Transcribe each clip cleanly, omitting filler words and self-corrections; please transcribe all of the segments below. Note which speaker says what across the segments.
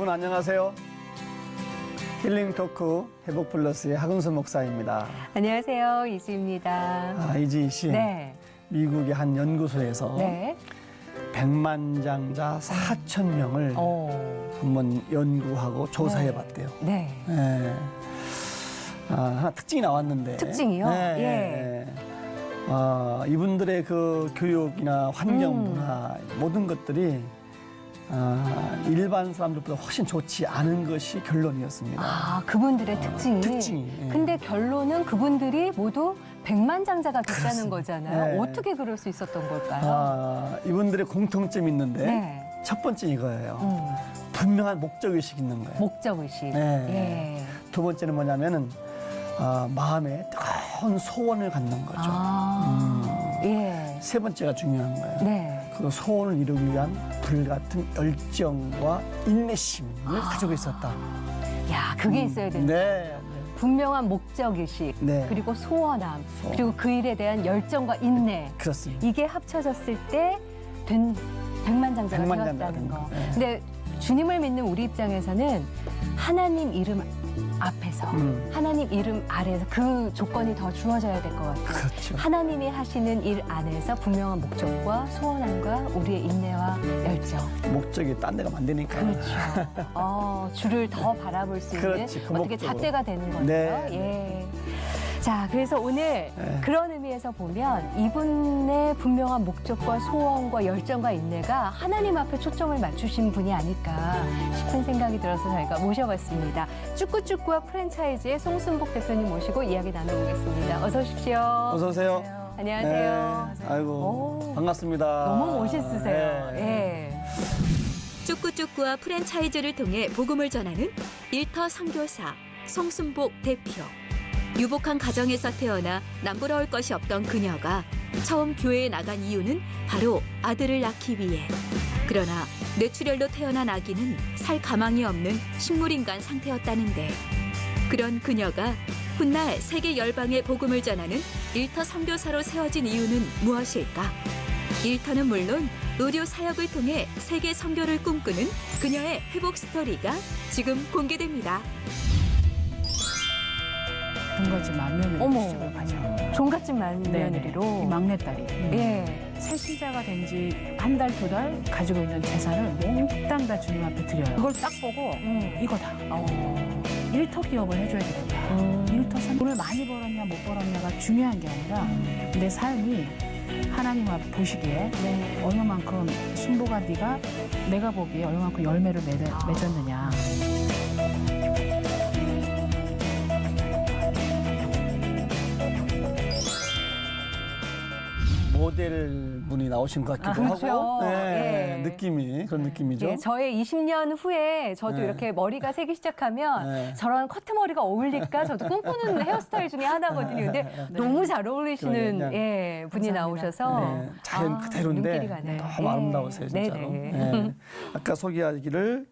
Speaker 1: 여러분 안녕하세요. 힐링 토크 회복 플러스의 하근수 목사입니다.
Speaker 2: 안녕하세요. 이지입니다.
Speaker 1: 이지 씨,
Speaker 2: 네.
Speaker 1: 미국의 한 연구소에서
Speaker 2: 네.
Speaker 1: 백만장자 4,000명을 한번 연구하고 조사해봤대요.
Speaker 2: 네.
Speaker 1: 네. 하나 특징이 나왔는데.
Speaker 2: 특징이요?
Speaker 1: 네. 이분들의 그 교육이나 환경, 문화 모든 것들이 일반 사람들보다 훨씬 좋지 않은 것이 결론이었습니다.
Speaker 2: 아, 그분들의 특징이.
Speaker 1: 예.
Speaker 2: 근데 결론은 그분들이 모두 백만장자가 됐다는
Speaker 1: 그렇습니다.
Speaker 2: 거잖아요.
Speaker 1: 네.
Speaker 2: 어떻게 그럴 수 있었던 걸까요?
Speaker 1: 이분들의 공통점이 있는데
Speaker 2: 네.
Speaker 1: 첫 번째 이거예요. 분명한 목적의식이 있는 거예요.
Speaker 2: 목적의식.
Speaker 1: 네.
Speaker 2: 예.
Speaker 1: 두 번째는 뭐냐면은 마음에 뜨거운 소원을 갖는 거죠.
Speaker 2: 예.
Speaker 1: 세 번째가 중요한 거예요.
Speaker 2: 네.
Speaker 1: 그 소원을 이루기 위한 불같은 열정과 인내심을 가지고 있었다.
Speaker 2: 야, 그게 있어야 된다.
Speaker 1: 네.
Speaker 2: 분명한 목적의식,
Speaker 1: 네.
Speaker 2: 그리고 소원함, 그리고 그 일에 대한 열정과 인내.
Speaker 1: 그렇습니다.
Speaker 2: 이게 합쳐졌을 때 된 백만장자가
Speaker 1: 백만장자가
Speaker 2: 되었다는
Speaker 1: 된
Speaker 2: 거.
Speaker 1: 거. 네.
Speaker 2: 근데 주님을 믿는 우리 입장에서는 하나님 이름 앞에서 하나님 이름 아래에서 그 조건이 더 주어져야 될 것 같아요.
Speaker 1: 그렇죠.
Speaker 2: 하나님이 하시는 일 안에서 분명한 목적과 소원함과 우리의 인내와 열정.
Speaker 1: 목적이 딴 데가 만드니까.
Speaker 2: 그렇죠. 주를 더 바라볼 수 있는
Speaker 1: 그렇지, 그
Speaker 2: 어떻게
Speaker 1: 목적으로.
Speaker 2: 잣대가 되는 거죠.
Speaker 1: 네.
Speaker 2: 예. 자, 그래서 오늘
Speaker 1: 네.
Speaker 2: 그런 의미에서 보면 이분의 분명한 목적과 소원과 열정과 인내가 하나님 앞에 초점을 맞추신 분이 아닐까 싶은 생각이 들어서 저희가 모셔봤습니다. 쭈꾸쭈꾸와 프랜차이즈의 송순복 대표님 모시고 이야기 나눠보겠습니다. 어서 오십시오.
Speaker 1: 어서 오세요.
Speaker 2: 안녕하세요.
Speaker 1: 네. 아이고
Speaker 2: 오.
Speaker 1: 반갑습니다.
Speaker 2: 너무 멋있으세요.
Speaker 1: 네.
Speaker 2: 예.
Speaker 3: 쭈꾸쭈꾸와 프랜차이즈를 통해 복음을 전하는 일터 선교사 송순복 대표. 유복한 가정에서 태어나 남부러울 것이 없던 그녀가 처음 교회에 나간 이유는 바로 아들을 낳기 위해. 그러나 뇌출혈로 태어난 아기는 살 가망이 없는 식물인간 상태였다는데, 그런 그녀가 훗날 세계 열방의 복음을 전하는 일터 선교사로 세워진 이유는 무엇일까? 일터는 물론 의료 사역을 통해 세계 선교를 꿈꾸는 그녀의 회복 스토리가 지금 공개됩니다.
Speaker 4: 종갓집 맏며느리
Speaker 2: 어머.
Speaker 4: 시집을 가죠.
Speaker 2: 종갓집 며느리로.
Speaker 4: 이 막내딸이.
Speaker 2: 예.
Speaker 4: 새신자가 된 지 한 달, 두 달 가지고 있는 재산을 몽땅 다 주님 앞에 드려요. 그걸 딱 보고 이거다. 일터 기업을 해줘야 되겠다. 일터 산 돈을 많이 벌었냐 못 벌었냐가 중요한 게 아니라 내 삶이 하나님 앞 보시기에 얼마만큼 순보가 네가 내가 보기에 얼마만큼 열매를 맺었느냐.
Speaker 1: 모델 분이 나오신 것 같기도
Speaker 2: 그렇죠.
Speaker 1: 하고
Speaker 2: 예.
Speaker 1: 느낌이 그런 느낌이죠.
Speaker 2: 예, 저의 20년 후에 저도
Speaker 1: 네.
Speaker 2: 이렇게 머리가 새기 시작하면
Speaker 1: 네.
Speaker 2: 저런 커트머리가 어울릴까? 저도 꿈꾸는 헤어스타일 중에 하나거든요. 근데 너무 잘 어울리시는
Speaker 1: 그냥.
Speaker 2: 예, 분이
Speaker 4: 감사합니다.
Speaker 2: 나오셔서
Speaker 1: 네, 자연 그대로인데
Speaker 2: 눈길이 가네요.
Speaker 1: 너무 아름다우세요 진짜로.
Speaker 2: 네네.
Speaker 1: 네. 아까 소개하기를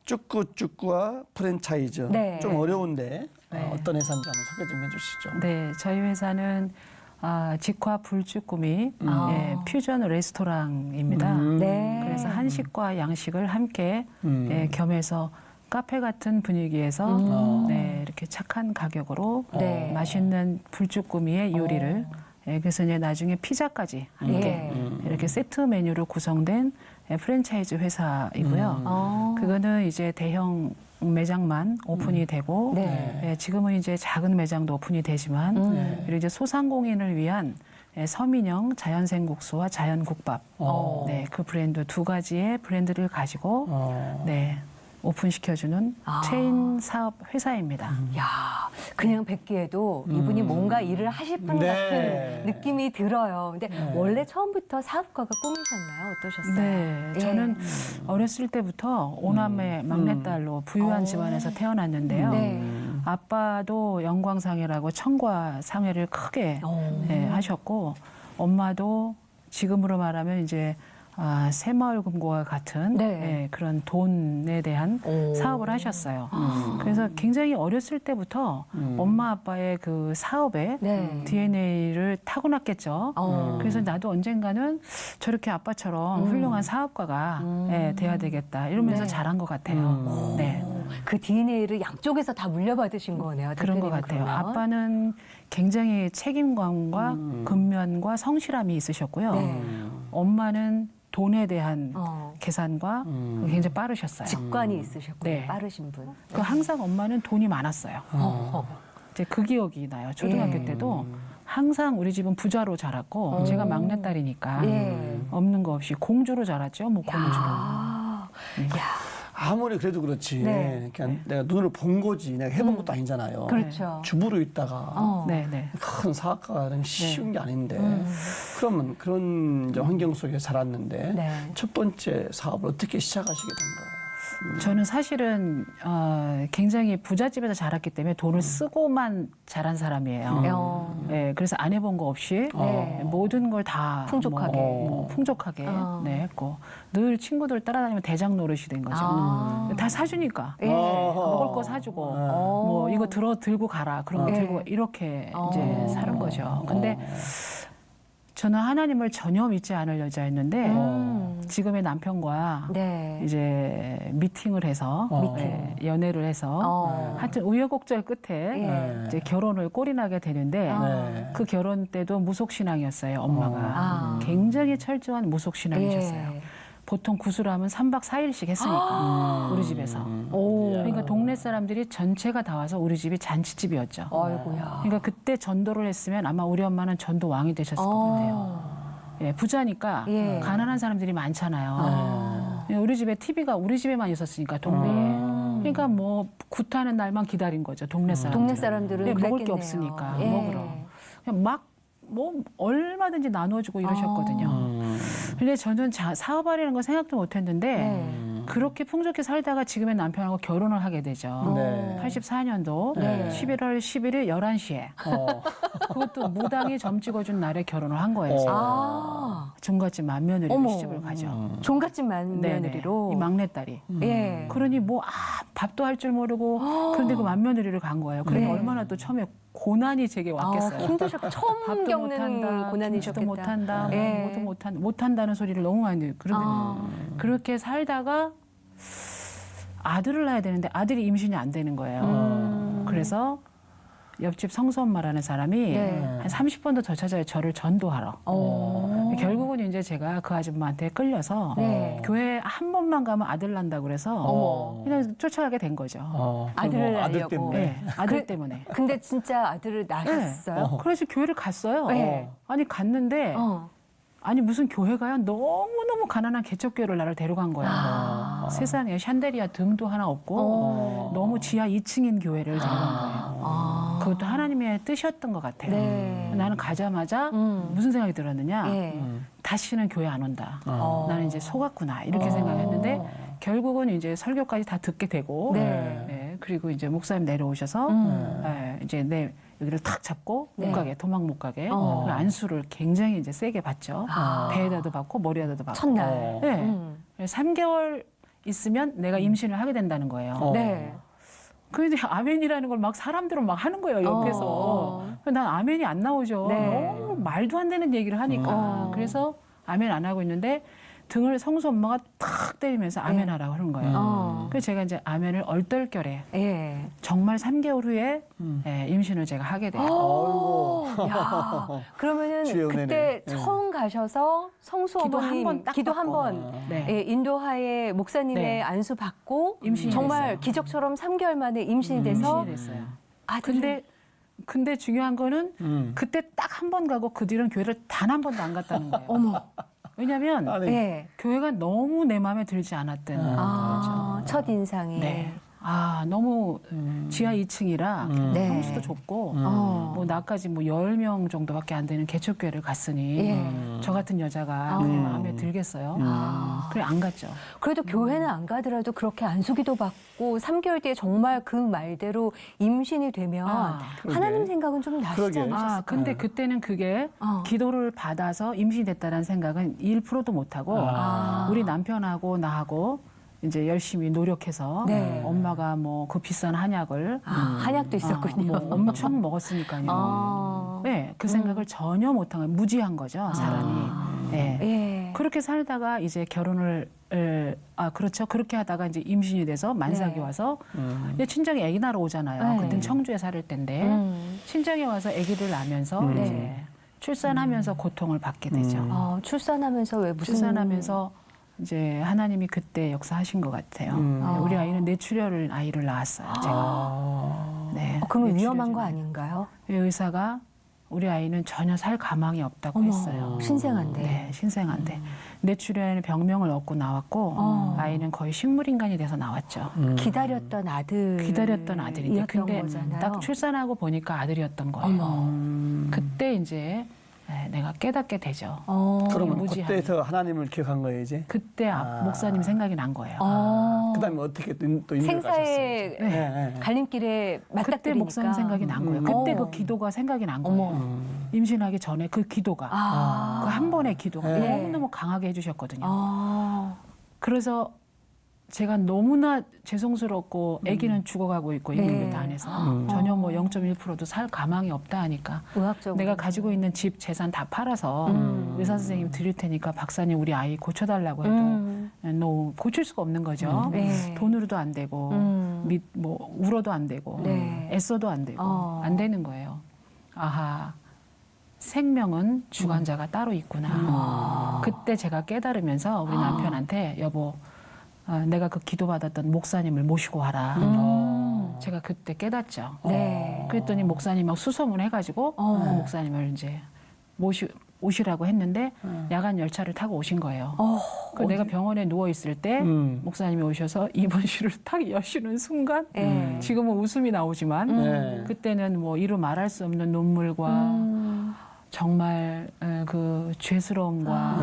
Speaker 1: 쭈꾸쭈꾸와 프랜차이즈
Speaker 2: 네.
Speaker 1: 좀 어려운데
Speaker 4: 네.
Speaker 1: 어떤 회사인지 한번 소개 좀 해주시죠.
Speaker 4: 네, 저희 회사는 직화 불쭈꾸미 퓨전 레스토랑입니다.
Speaker 2: 네.
Speaker 4: 그래서 한식과 양식을 함께
Speaker 1: 음.
Speaker 4: 겸해서 카페 같은 분위기에서 이렇게 착한 가격으로
Speaker 2: 네.
Speaker 4: 맛있는 불쭈꾸미의 요리를 그래서 이제 나중에 피자까지 함께 이렇게 세트 메뉴로 구성된 프랜차이즈 회사이고요. 그거는 이제 대형 매장만 오픈이 되고
Speaker 2: 네.
Speaker 4: 지금은 이제 작은 매장도 오픈이 되지만 그리고 이제 소상공인을 위한 서민형 자연생국수와 자연국밥 그 브랜드 두 가지의 브랜드를 가지고 오픈시켜주는 체인 사업 회사입니다.
Speaker 2: 야, 그냥 뵙기에도 이분이 뭔가 일을 하실 분
Speaker 1: 네.
Speaker 2: 같은 느낌이 들어요. 근데 원래 처음부터 사업가가 꿈이셨나요? 어떠셨어요?
Speaker 4: 네,
Speaker 2: 예.
Speaker 4: 저는 어렸을 때부터 오남매 막내딸로 부유한 집안에서 태어났는데요.
Speaker 2: 네.
Speaker 4: 아빠도 영광상회라고 청과상회를 크게 하셨고, 엄마도 지금으로 말하면 이제 새마을금고와 같은
Speaker 2: 네.
Speaker 4: 예, 그런 돈에 대한 사업을 하셨어요. 그래서 굉장히 어렸을 때부터 엄마 아빠의 그 사업에
Speaker 2: 네.
Speaker 4: DNA를 타고났겠죠. 그래서 나도 언젠가는 저렇게 아빠처럼 훌륭한 사업가가 예, 돼야 되겠다 이러면서
Speaker 2: 네.
Speaker 4: 자란 것 같아요. 네.
Speaker 2: 그 DNA를 양쪽에서 다 물려받으신 거네요.
Speaker 4: 그런 것
Speaker 2: 대표님은
Speaker 4: 같아요.
Speaker 2: 그러면.
Speaker 4: 아빠는 굉장히 책임감과 근면과 성실함이 있으셨고요.
Speaker 2: 네.
Speaker 4: 엄마는 돈에 대한 계산과 굉장히 빠르셨어요.
Speaker 2: 직관이 있으셨군요.
Speaker 4: 네.
Speaker 2: 빠르신 분.
Speaker 4: 그 항상 엄마는 돈이 많았어요. 이제 그 기억이 나요. 초등학교
Speaker 2: 예.
Speaker 4: 때도 항상 우리 집은 부자로 자랐고 제가 막내딸이니까
Speaker 2: 예.
Speaker 4: 없는 거 없이 공주로 자랐죠. 뭐 공주로.
Speaker 2: 아, 야,
Speaker 1: 아무리 그래도 그렇지.
Speaker 2: 네.
Speaker 1: 그냥 내가 눈을 본 거지. 내가 해본 것도 아니잖아요.
Speaker 2: 그렇죠.
Speaker 1: 주부로 있다가
Speaker 4: 네, 네.
Speaker 1: 큰 사업가가 되면 쉬운 게 아닌데. 그러면 그런 이제 환경 속에 자랐는데
Speaker 2: 네.
Speaker 1: 첫 번째 사업을 어떻게 시작하시게 된 거예요?
Speaker 4: 저는 사실은 굉장히 부잣집에서 자랐기 때문에 돈을 쓰고만 자란 사람이에요. 네, 그래서 안 해본 거 없이
Speaker 2: 네.
Speaker 4: 모든 걸 다
Speaker 2: 풍족하게.
Speaker 4: 풍족하게 네, 했고 늘 친구들 따라다니면 대장 노릇이 된 거죠. 다 사주니까
Speaker 2: 예.
Speaker 4: 먹을 거 사주고 뭐 이거 들고 가라 그런 거
Speaker 2: 네.
Speaker 4: 들고 이렇게 이제 사는 거죠. 근데 저는 하나님을 전혀 믿지 않을 여자였는데 지금의 남편과
Speaker 2: 네.
Speaker 4: 이제 미팅을 해서 연애를 해서 하여튼 우여곡절 끝에
Speaker 2: 예.
Speaker 4: 이제 결혼을 꼴이나게 되는데
Speaker 1: 네.
Speaker 4: 그 결혼 때도 무속신앙이었어요. 엄마가 굉장히 철저한 무속신앙이셨어요.
Speaker 2: 예.
Speaker 4: 보통 구슬하면 3박 4일씩 했으니까 우리 집에서. 그러니까 동네 사람들이 전체가 다 와서 우리 집이 잔치집이었죠.
Speaker 2: 아이고야.
Speaker 4: 그러니까 그때 전도를 했으면 아마 우리 엄마는 전도 왕이 되셨을 것 같아요. 예, 부자니까
Speaker 2: 예.
Speaker 4: 가난한 사람들이 많잖아요. 우리 집에 TV가 우리 집에만 있었으니까 동네에. 그러니까 뭐 굿하는 날만 기다린 거죠. 동네 사람들.
Speaker 2: 동네 사람들은
Speaker 4: 예, 먹을 게
Speaker 2: 그랬겠네요.
Speaker 4: 없으니까
Speaker 2: 예.
Speaker 4: 먹으러. 그냥 막 뭐 얼마든지 나눠주고 이러셨거든요. 근데 저는 사업하려는 거 생각도 못했는데 그렇게 풍족히 살다가 지금의 남편하고 결혼을 하게 되죠.
Speaker 1: 네.
Speaker 4: 84년도
Speaker 1: 네.
Speaker 4: 11월 11일 11시에 그것도 무당이 점 찍어준 날에 결혼을 한 거예요. 제가.
Speaker 2: 아,
Speaker 4: 종갓집 맏며느리로
Speaker 2: 어머.
Speaker 4: 시집을 가죠.
Speaker 2: 종갓집
Speaker 4: 네네.
Speaker 2: 맏며느리로.
Speaker 4: 이 막내딸이.
Speaker 2: 예.
Speaker 4: 그러니 뭐 밥도 할 줄 모르고 그런데 그 맏며느리를 간 거예요. 그러니
Speaker 2: 네.
Speaker 4: 얼마나 또 처음에 고난이 제게 왔겠어요.
Speaker 2: 힘드셨고 처음
Speaker 4: 밥도
Speaker 2: 겪는
Speaker 4: 못한다,
Speaker 2: 고난이셨겠다.
Speaker 4: 김치도 못한다,
Speaker 2: 예.
Speaker 4: 뭐도 못한다는 소리를 너무 많이 들어요. 그렇게 살다가 아들을 낳아야 되는데 아들이 임신이 안 되는 거예요. 그래서 옆집 성수 엄마라는 사람이
Speaker 2: 네.
Speaker 4: 한 30번도 더 찾아요. 저를 전도하러. 결국은 이제 제가 그 아줌마한테 끌려서
Speaker 2: 네.
Speaker 4: 교회 한 번만 가면 아들 난다고 그래서 그냥 쫓아가게 된 거죠.
Speaker 2: 아들을
Speaker 1: 아들
Speaker 2: 낳으려고.
Speaker 1: 때문에.
Speaker 4: 네, 아들 때문에.
Speaker 2: 근데 진짜 아들을 낳으셨어요?
Speaker 4: 그래서 교회를 갔어요.
Speaker 2: 네.
Speaker 4: 아니 갔는데 아니 무슨 교회 가요? 너무너무 가난한 개척교회를 나를 데려간 거야. 세상에 샨데리아 등도 하나 없고 너무 지하 2층인 교회를 데려간 거예요. 그것도 하나님의 뜻이었던 것 같아요.
Speaker 2: 네.
Speaker 4: 나는 가자마자 무슨 생각이 들었느냐.
Speaker 2: 예.
Speaker 4: 다시는 교회 안 온다. 나는 이제 속았구나 이렇게 생각했는데 결국은 이제 설교까지 다 듣게 되고
Speaker 2: 네.
Speaker 4: 그리고 이제 목사님 내려오셔서 이제 내 여기를 탁 잡고
Speaker 2: 네.
Speaker 4: 못 가게 도망 못 가게 그 안수를 굉장히 이제 세게 받죠. 배에다도 받고 머리에다도 받고.
Speaker 2: 첫날.
Speaker 4: 네. 3개월 있으면 내가 임신을 하게 된다는 거예요.
Speaker 2: 네.
Speaker 4: 그런데 아멘이라는 걸 막 사람들은 막 하는 거예요, 옆에서. 난 아멘이 안 나오죠.
Speaker 2: 네.
Speaker 4: 너무 말도 안 되는 얘기를 하니까. 그래서 아멘 안 하고 있는데 등을 성수 엄마가 탁 때리면서 아멘 하라고 하는 거예요. 그래서 제가 이제 아멘을 얼떨결에
Speaker 2: 예.
Speaker 4: 정말 3개월 후에 임신을 제가 하게 돼요.
Speaker 2: 야, 그러면은
Speaker 1: 주의 은혜네.
Speaker 2: 그때
Speaker 1: 예.
Speaker 2: 처음 가셔서 성수
Speaker 4: 기도 한
Speaker 2: 어머님
Speaker 4: 번 딱
Speaker 2: 기도 한
Speaker 4: 받고.
Speaker 2: 번
Speaker 4: 네.
Speaker 2: 예, 인도하에 목사님의
Speaker 4: 네.
Speaker 2: 안수 받고
Speaker 4: 임신이
Speaker 2: 정말
Speaker 4: 됐어요.
Speaker 2: 기적처럼 3개월 만에 임신이 돼서
Speaker 4: 임신이 됐어요.
Speaker 2: 아들을
Speaker 4: 근데 중요한 거는 그때 딱 한 번 가고 그 뒤로는 교회를 단 한 번도 안 갔다는 거예요.
Speaker 2: 어머.
Speaker 4: 왜냐면
Speaker 1: 아니,
Speaker 2: 예.
Speaker 4: 교회가 너무 내 마음에 들지 않았던 거죠.
Speaker 2: 첫 인상이.
Speaker 4: 네. 너무 지하 2층이라
Speaker 2: 네.
Speaker 4: 평수도 좁고 뭐 나까지 뭐 10명 정도밖에 안 되는 개척교회를 갔으니
Speaker 2: 예.
Speaker 4: 저 같은 여자가 그게 마음에 들겠어요. 그래 안 갔죠.
Speaker 2: 그래도 교회는 안 가더라도 그렇게 안수기도 받고 3개월 뒤에 정말 그 말대로 임신이 되면
Speaker 1: 그러게.
Speaker 2: 하나님 생각은 좀 나시지
Speaker 1: 그러게.
Speaker 2: 않으셨어요?
Speaker 4: 근데 그때는 그게 기도를 받아서 임신됐다는 생각은 1%도 못 하고 우리 남편하고 나하고 이제 열심히 노력해서
Speaker 2: 네.
Speaker 4: 엄마가 뭐 그 비싼 한약을
Speaker 2: 한약도 있었군요.
Speaker 4: 뭐 엄청 먹었으니까요. 네, 그 생각을 전혀 못한 거예요. 무지한 거죠, 사람이. 네.
Speaker 2: 예.
Speaker 4: 그렇게 살다가 이제 결혼을 그렇죠. 그렇게 하다가 이제 임신이 돼서 만삭이
Speaker 2: 네.
Speaker 4: 와서 이제 친정에 아기 낳으러 오잖아요.
Speaker 2: 네.
Speaker 4: 그땐 청주에 살을 때인데 친정에 와서 아기를 낳으면서 이제 출산하면서 고통을 받게 되죠.
Speaker 2: 출산하면서 왜 무슨
Speaker 4: 출산하면서 이제 하나님이 그때 역사하신 것 같아요. 우리 아이는 뇌출혈을 아이를 낳았어요. 제가. 네.
Speaker 2: 그러면 위험한
Speaker 4: 뇌출혈이
Speaker 2: 거 아닌가요?
Speaker 4: 의사가 우리 아이는 전혀 살 가망이 없다고 했어요.
Speaker 2: 신생한데.
Speaker 4: 네, 신생한데 뇌출혈의 병명을 얻고 나왔고 아이는 거의 식물인간이 돼서 나왔죠.
Speaker 2: 기다렸던 아들.
Speaker 4: 기다렸던 아들인데
Speaker 2: 이었던
Speaker 4: 근데
Speaker 2: 거잖아요.
Speaker 4: 딱 출산하고 보니까 아들이었던 거예요. 그때 이제 내가 깨닫게 되죠.
Speaker 1: 그러면
Speaker 4: 무지한.
Speaker 1: 그때서 하나님을 기억한 거예요, 이제?
Speaker 4: 그때 목사님 생각이 난 거예요.
Speaker 1: 그다음에 어떻게 또 인도를 가셨어요?
Speaker 2: 생사의
Speaker 1: 네.
Speaker 2: 갈림길에
Speaker 4: 그때
Speaker 2: 맞닥뜨리니까.
Speaker 4: 목사님 생각이 난 거예요. 그때 그 기도가 생각이 난 거예요. 임신하기 전에 그 기도가 그 한 번의 기도가
Speaker 2: 네.
Speaker 4: 너무너무 강하게 해주셨거든요. 그래서 제가 너무나 죄송스럽고 아기는 죽어가고 있고
Speaker 2: 네.
Speaker 4: 1개월 안에서 전혀 뭐 0.1%도 살 가망이 없다 하니까
Speaker 2: 의학적으로.
Speaker 4: 내가 가지고 있는 집 재산 다 팔아서 의사 선생님 드릴 테니까 박사님 우리 아이 고쳐달라고 해도 너 고칠 수가 없는 거죠.
Speaker 2: 네.
Speaker 4: 돈으로도 안 되고 뭐 울어도 안 되고
Speaker 2: 네.
Speaker 4: 애써도 안 되고 안 되는 거예요. 아하. 생명은 주관자가 따로 있구나. 그때 제가 깨달으면서 우리 남편한테 여보 내가 그 기도받았던 목사님을 모시고 와라. 제가 그때 깨닫죠.
Speaker 2: 네.
Speaker 4: 그랬더니 목사님 막 수소문 해가지고 그 목사님을 이제 오시라고 했는데 야간 열차를 타고 오신 거예요. 그 내가 병원에 누워 있을 때 목사님이 오셔서 입원실을 탁 여시는 순간 지금은 웃음이 나오지만 그때는 뭐 이루 말할 수 없는 눈물과 정말 그 죄스러움과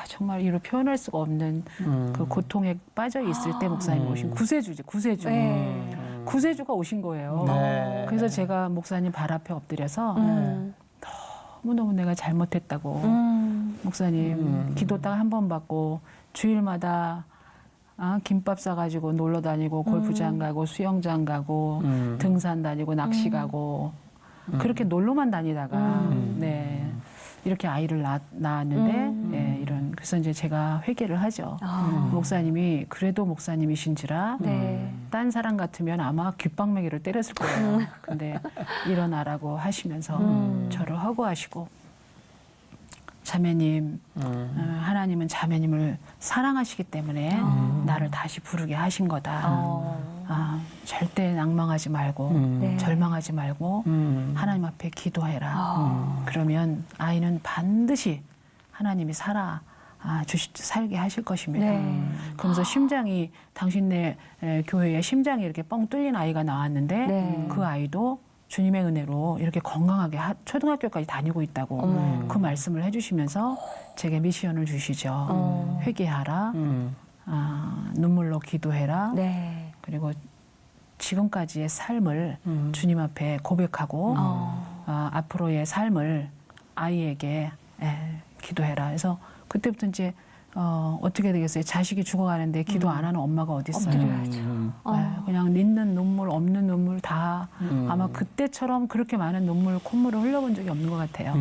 Speaker 4: 정말 이루 표현할 수가 없는 그 고통에 빠져 있을 때 목사님이 오신 구세주지 구세주. 구세주가 오신 거예요.
Speaker 1: 네.
Speaker 4: 그래서 제가 목사님 발 앞에 엎드려서 너무너무 내가 잘못했다고 목사님 기도 딱 한 번 받고 주일마다 김밥 싸가지고 놀러 다니고 골프장 가고 수영장 가고 등산 다니고 낚시 가고 그렇게 놀러만 다니다가 네 이렇게 아이를 낳았는데 이런 그래서 이제 제가 회개를 하죠. 목사님이 그래도 목사님이신지라 딴 사람 같으면 아마 귓방맹이를 때렸을 거예요. 근데 일어나라고 하시면서 저를 허구하시고 자매님 하나님은 자매님을 사랑하시기 때문에 나를 다시 부르게 하신 거다. 절대 낭망하지 말고 절망하지 말고 하나님 앞에 기도해라. 그러면 아이는 반드시 하나님이 살게 하실 것입니다. 그러면서 심장이 당신네 교회에 심장이 이렇게 뻥 뚫린 아이가 나왔는데 그 아이도 주님의 은혜로 이렇게 건강하게 초등학교까지 다니고 있다고 그 말씀을 해주시면서 제게 미션을 주시죠. 회개하라. 눈물로 기도해라. 그리고 지금까지의 삶을 주님 앞에 고백하고 앞으로의 삶을 아이에게 기도해라. 그래서 그때부터 이제 어떻게 되겠어요? 자식이 죽어가는데 기도 안 하는 엄마가 어디 있어요? 그냥 있는 눈물 없는 눈물 다 아마 그때처럼 그렇게 많은 콧물을 흘려본 적이 없는 것 같아요.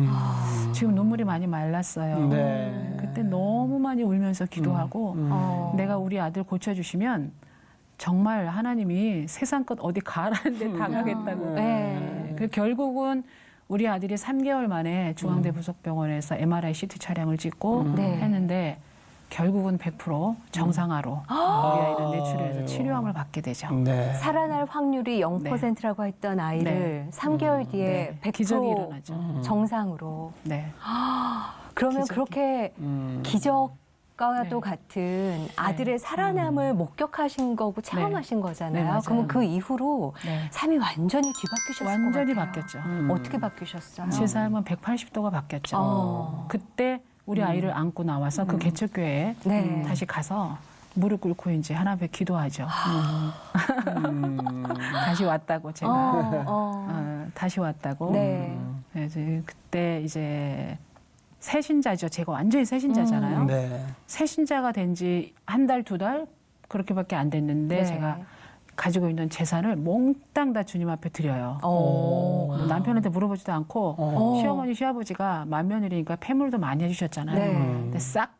Speaker 4: 지금 눈물이 많이 말랐어요. 그때 너무 많이 울면서 기도하고 내가 우리 아들 고쳐주시면 정말 하나님이 세상 것 어디 가라는데 다 가겠다고. 그 결국은 우리 아들이 3개월 만에 중앙대 부속병원에서 MRI CT 촬영을 찍고 했는데 결국은 100% 정상화로 우리 아이는 뇌출혈에서 치료함을 받게 되죠.
Speaker 2: 살아날 확률이 0%라고 했던 아이를 3개월 뒤에 100%
Speaker 4: 기적이 일어나죠.
Speaker 2: 정상으로.
Speaker 4: 네.
Speaker 2: 그러면
Speaker 4: 기적이.
Speaker 2: 그렇게 기적 아까와도 같은 아들의 살아남을 목격하신 거고 체험하신 거잖아요.
Speaker 4: 맞아요.
Speaker 2: 그러면 그 이후로
Speaker 4: 네.
Speaker 2: 삶이 완전히 뒤바뀌셨을
Speaker 4: 완전히
Speaker 2: 것 같아요.
Speaker 4: 바뀌었죠.
Speaker 2: 어떻게 바뀌셨어요?
Speaker 4: 제 삶은 180도가 바뀌었죠. 그때 우리 아이를 안고 나와서 그 개척교회에
Speaker 2: 네.
Speaker 4: 다시 가서 무릎 꿇고 이제 하나님 앞에 기도하죠. 다시 왔다고 제가 다시 왔다고.
Speaker 2: 네.
Speaker 4: 그래서 그때 이제 새신자죠. 제가 완전히 새신자잖아요.
Speaker 1: 네.
Speaker 4: 새신자가 된 지 한 달, 두 달 그렇게밖에 안 됐는데
Speaker 2: 네.
Speaker 4: 제가 가지고 있는 재산을 몽땅 다 주님 앞에 드려요.
Speaker 2: 오.
Speaker 4: 남편한테 물어보지도 않고
Speaker 2: 오.
Speaker 4: 시어머니, 시아버지가 맏며느리니까 패물도 많이 해주셨잖아요.
Speaker 2: 네.
Speaker 4: 근데 싹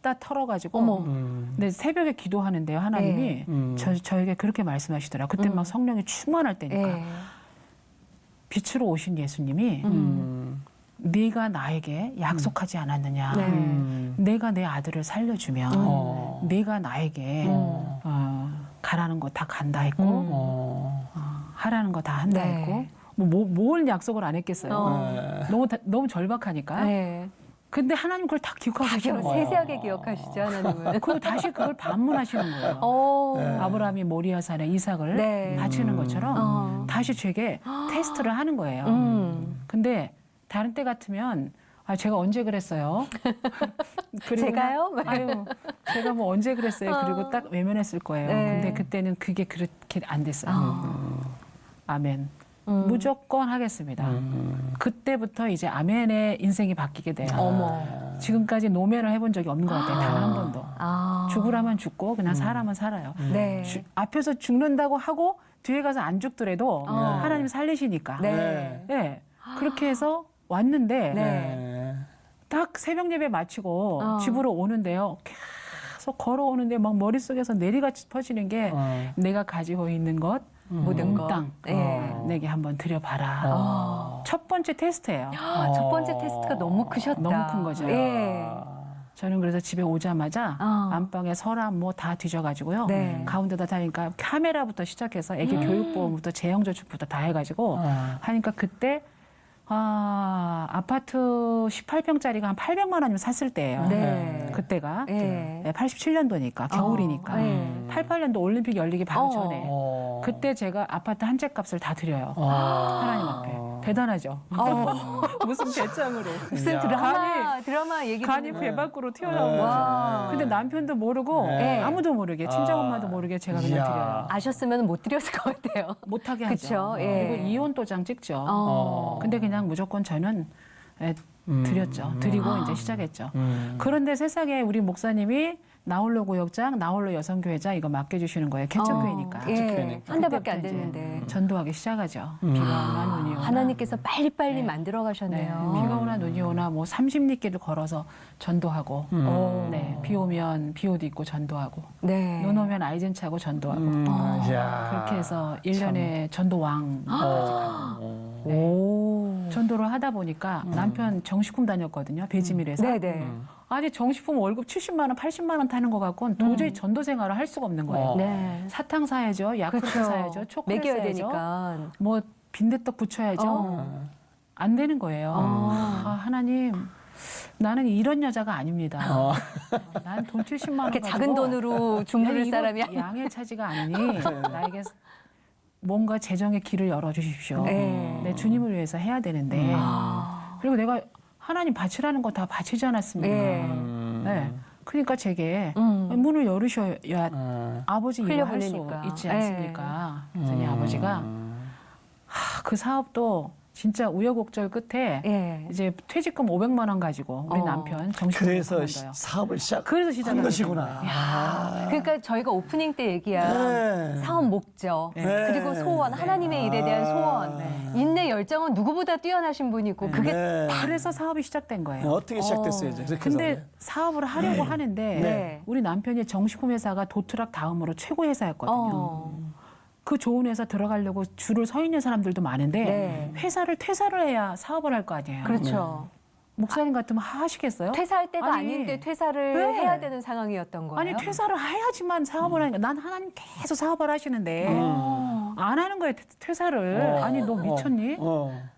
Speaker 4: 다 털어가지고
Speaker 2: 어머.
Speaker 4: 근데 새벽에 기도하는데요. 하나님이
Speaker 2: 네.
Speaker 4: 저에게 그렇게 말씀하시더라고요. 그때 막 성령이 충만할 때니까.
Speaker 2: 네.
Speaker 4: 빛으로 오신 예수님이 네가 나에게 약속하지 않았느냐.
Speaker 2: 네.
Speaker 4: 내가 내 아들을 살려주면 네가 나에게 가라는 거 다 간다 했고 하라는 거 다 한다
Speaker 2: 네.
Speaker 4: 했고 뭘 약속을 안 했겠어요. 너무 절박하니까.
Speaker 2: 네.
Speaker 4: 근데 하나님 그걸 다 기억하시는 거예요.
Speaker 2: 세세하게 기억하시죠, 하나님은.
Speaker 4: 그리고 다시 그걸 반문하시는 거예요.
Speaker 2: 오.
Speaker 4: 아브라함이 모리아산에 이삭을
Speaker 2: 네.
Speaker 4: 바치는 것처럼
Speaker 2: 어.
Speaker 4: 다시 제게 테스트를 하는 거예요. 근데 다른 때 같으면 제가 언제 그랬어요? 그리고
Speaker 2: 제가요?
Speaker 4: 아유, 제가 뭐 언제 그랬어요? 그리고 딱 외면했을 거예요.
Speaker 2: 네.
Speaker 4: 근데 그때는 그게 그렇게 안 됐어요. 아멘. 무조건 하겠습니다. 그때부터 이제 아멘의 인생이 바뀌게 돼요.
Speaker 2: 어머.
Speaker 4: 지금까지 노면을 해본 적이 없는 것 같아요. 단 한 번도.
Speaker 2: 아.
Speaker 4: 죽으라면 죽고 그냥 살아면 살아요.
Speaker 2: 네.
Speaker 4: 앞에서 죽는다고 하고 뒤에 가서 안 죽더라도 하나님 살리시니까.
Speaker 2: 네.
Speaker 4: 네. 그렇게 해서 왔는데
Speaker 2: 네.
Speaker 4: 딱 새벽 예배 마치고 집으로 오는데요. 계속 걸어오는데 막 머릿속에서 내리같이 퍼지는 게 내가 가지고 있는 것
Speaker 2: 모든 것.
Speaker 4: 몽땅
Speaker 2: 네.
Speaker 4: 내게 한번 드려봐라. 첫 번째 테스트예요.
Speaker 2: 첫 번째 테스트가 너무 크셨다.
Speaker 4: 너무 큰 거죠.
Speaker 2: 예.
Speaker 4: 저는 그래서 집에 오자마자
Speaker 2: 어.
Speaker 4: 안방에 서랍 뭐 다 뒤져가지고요.
Speaker 2: 네.
Speaker 4: 가운데다 다니까 카메라부터 시작해서 애기 교육보험부터 재형저축부터 다 해가지고 하니까 그때 아파트 18평짜리가 한 800만 원이면 샀을 때예요.
Speaker 2: 네.
Speaker 4: 그때가
Speaker 2: 예.
Speaker 4: 87년도니까 겨울이니까.
Speaker 2: 네.
Speaker 4: 88년도 올림픽 열리기 바로 전에.
Speaker 1: 어.
Speaker 4: 그때 제가 아파트 한 채 값을 다 드려요. 하나님 앞에. 대단하죠. 무슨 배짱으로.
Speaker 2: 무슨
Speaker 1: 야.
Speaker 2: 드라마 얘기
Speaker 4: 간이 배 밖으로 튀어나온 거죠.
Speaker 2: 와.
Speaker 4: 근데 남편도 모르고
Speaker 1: 네.
Speaker 4: 아무도 모르게 친정엄마도 모르게 제가 그냥
Speaker 1: 이야.
Speaker 4: 드려요.
Speaker 2: 아셨으면 못 드렸을 것 같아요.
Speaker 4: 못하게 하죠.
Speaker 2: 그쵸, 예.
Speaker 4: 그리고 이혼 도장 찍죠.
Speaker 2: 어.
Speaker 4: 근데 그냥 무조건 저는 드렸죠. 드리고 이제 시작했죠. 그런데 세상에 우리 목사님이 나홀로 구역장, 나홀로 여성교회장 이거 맡겨주시는 거예요. 개척교회니까.
Speaker 2: 예.
Speaker 1: 개척교회니까.
Speaker 2: 한 달밖에 안
Speaker 4: 그때부터 이제
Speaker 2: 됐는데.
Speaker 4: 전도하기 시작하죠. 비가 오나 눈이 오나.
Speaker 2: 하나님께서 빨리빨리
Speaker 4: 네.
Speaker 2: 만들어
Speaker 4: 네,
Speaker 2: 가셨네요.
Speaker 4: 비가 오나 눈이 오나 뭐 30리길을 걸어서 전도하고 네, 비 오면 비 옷 입고 전도하고
Speaker 2: 네.
Speaker 4: 눈 오면 아이젠 차고 전도하고
Speaker 1: 야.
Speaker 4: 그렇게 해서 1년에 전도왕까지 가고 네. 전도를 하다 보니까 남편 정식품 다녔거든요. 배지밀에서.
Speaker 2: 네네.
Speaker 4: 아니 정식품 월급 70만 원, 80만 원 타는 거 갖고는 도저히 전도 생활을 할 수가 없는 거예요.
Speaker 2: 네.
Speaker 4: 사탕 사야죠, 야쿠르트
Speaker 2: 그렇죠.
Speaker 4: 사야죠, 초콜릿
Speaker 2: 먹여야
Speaker 4: 사야죠.
Speaker 2: 되니까.
Speaker 4: 뭐 빈대떡 부쳐야죠. 안 되는 거예요. 하나님, 나는 이런 여자가 아닙니다. 난 돈 70만 원
Speaker 2: 이렇게
Speaker 4: 가지고
Speaker 2: 작은 돈으로 주무를
Speaker 4: 이거
Speaker 2: 사람이 아니.
Speaker 4: 양의 차지가 아니니 나에게 뭔가 재정의 길을 열어주십시오.
Speaker 2: 네.
Speaker 4: 내 주님을 위해서 해야 되는데 그리고 내가 하나님 바치라는 거 다 바치지 않았습니까?
Speaker 2: 네.
Speaker 4: 네. 그러니까 제게 문을 열으셔야 아버지 일을 할 수
Speaker 2: 흘려보내니까.
Speaker 4: 있지
Speaker 2: 네.
Speaker 4: 않습니까? 그랬더니 아버지가 그 사업도 진짜 우여곡절 끝에
Speaker 2: 예.
Speaker 4: 이제 퇴직금 500만 원 가지고 우리 남편 정신을
Speaker 1: 그래서
Speaker 4: 그만둬요.
Speaker 1: 사업을
Speaker 4: 그래서
Speaker 1: 시작한
Speaker 4: 시작한
Speaker 1: 것이구나.
Speaker 2: 그러니까 저희가 오프닝 때 얘기한
Speaker 1: 네.
Speaker 2: 사업 목적
Speaker 1: 네.
Speaker 2: 그리고 소원 하나님의 일에 대한 소원 인내 열정은 누구보다 뛰어나신 분이고 그게
Speaker 1: 네.
Speaker 4: 그래서 사업이 시작된 거예요.
Speaker 1: 어떻게 시작됐어요, 이제? 그렇게
Speaker 4: 근데
Speaker 1: 해서.
Speaker 4: 사업을 하려고 하는데
Speaker 2: 네.
Speaker 4: 우리 남편이 정식품 회사가 도트락 다음으로 최고 회사였거든요. 그 좋은 회사 들어가려고 줄을 서 있는 사람들도 많은데
Speaker 2: 네.
Speaker 4: 회사를 퇴사를 해야 사업을 할 거 아니에요.
Speaker 2: 그렇죠.
Speaker 4: 목사님 같으면 하시겠어요?
Speaker 2: 퇴사할 때가
Speaker 4: 아니,
Speaker 2: 아닌데 퇴사를
Speaker 4: 네.
Speaker 2: 해야 되는 상황이었던 거예요.
Speaker 4: 아니 퇴사를 해야지만 사업을 하니까 난 하나님 계속 사업을 하시는데 안 하는 거예요, 퇴사를. 아니, 너 미쳤니?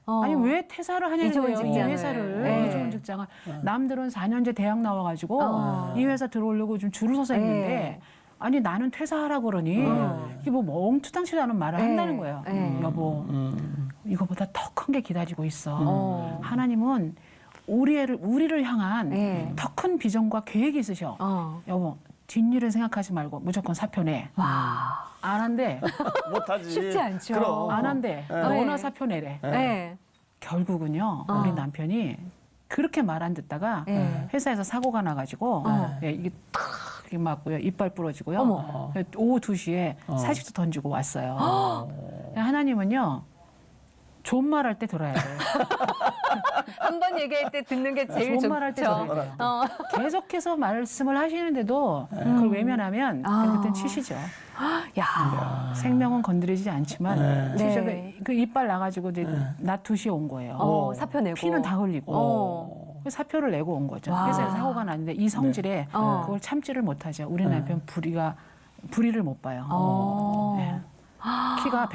Speaker 4: 아니, 왜 퇴사를
Speaker 2: 이
Speaker 4: 하냐는
Speaker 2: 좋은
Speaker 4: 거예요, 이
Speaker 2: 직장을.
Speaker 4: 회사를.
Speaker 2: 네.
Speaker 4: 이 좋은 직장을. 남들은 4년제 대학 나와가지고 이 회사 들어오려고 좀 줄을 서서 있는데
Speaker 2: 네.
Speaker 4: 아니, 나는 퇴사하라고 그러니 이게 뭐 엉투당치도 않은 말을
Speaker 2: 네.
Speaker 4: 한다는 거예요.
Speaker 2: 네.
Speaker 4: 여보, 이거보다 더 큰 게 기다리고 있어.
Speaker 2: 어.
Speaker 4: 하나님은 우리를 향한
Speaker 2: 네.
Speaker 4: 더 큰 비전과 계획이 있으셔. 여보, 뒷일은 생각하지 말고 무조건 사표 내. 안 한대.
Speaker 1: 못하지.
Speaker 2: 쉽지 않죠.
Speaker 1: 그럼.
Speaker 4: 안 한대.
Speaker 1: 네.
Speaker 4: 너나 사표 내래.
Speaker 2: 네.
Speaker 4: 결국은요, 우리 남편이 그렇게 말 안 듣다가
Speaker 2: 네.
Speaker 4: 회사에서 사고가 나가지고 예, 이게 탁 이렇게 맞고요. 이빨 부러지고요.
Speaker 2: 어머.
Speaker 4: 오후 2시에 사직도 던지고 왔어요. 하나님은요, 좋은 말 할 때 들어야 돼요.
Speaker 2: 한 번 얘기할 때 듣는 게 제일
Speaker 4: 좋은 말 할 때
Speaker 2: 좋죠.
Speaker 4: 들어야 돼요. 계속해서 말씀을 하시는데도 그걸 외면하면 그땐 치시죠.
Speaker 2: 야.
Speaker 4: 생명은 건드리지 않지만 진짜
Speaker 2: 네.
Speaker 4: 그 이빨 나가지고 이제 낮 2시에 온 거예요.
Speaker 2: 사표 내고.
Speaker 4: 피는 다 흘리고
Speaker 2: 어.
Speaker 4: 그 사표를 내고 온 거죠.
Speaker 2: 와.
Speaker 4: 회사에서 사고가 났는데 이 성질에
Speaker 2: 어.
Speaker 4: 그걸 참지를 못하죠. 우리 남편 불의를 못 봐요.
Speaker 2: 어.
Speaker 4: 네. 키가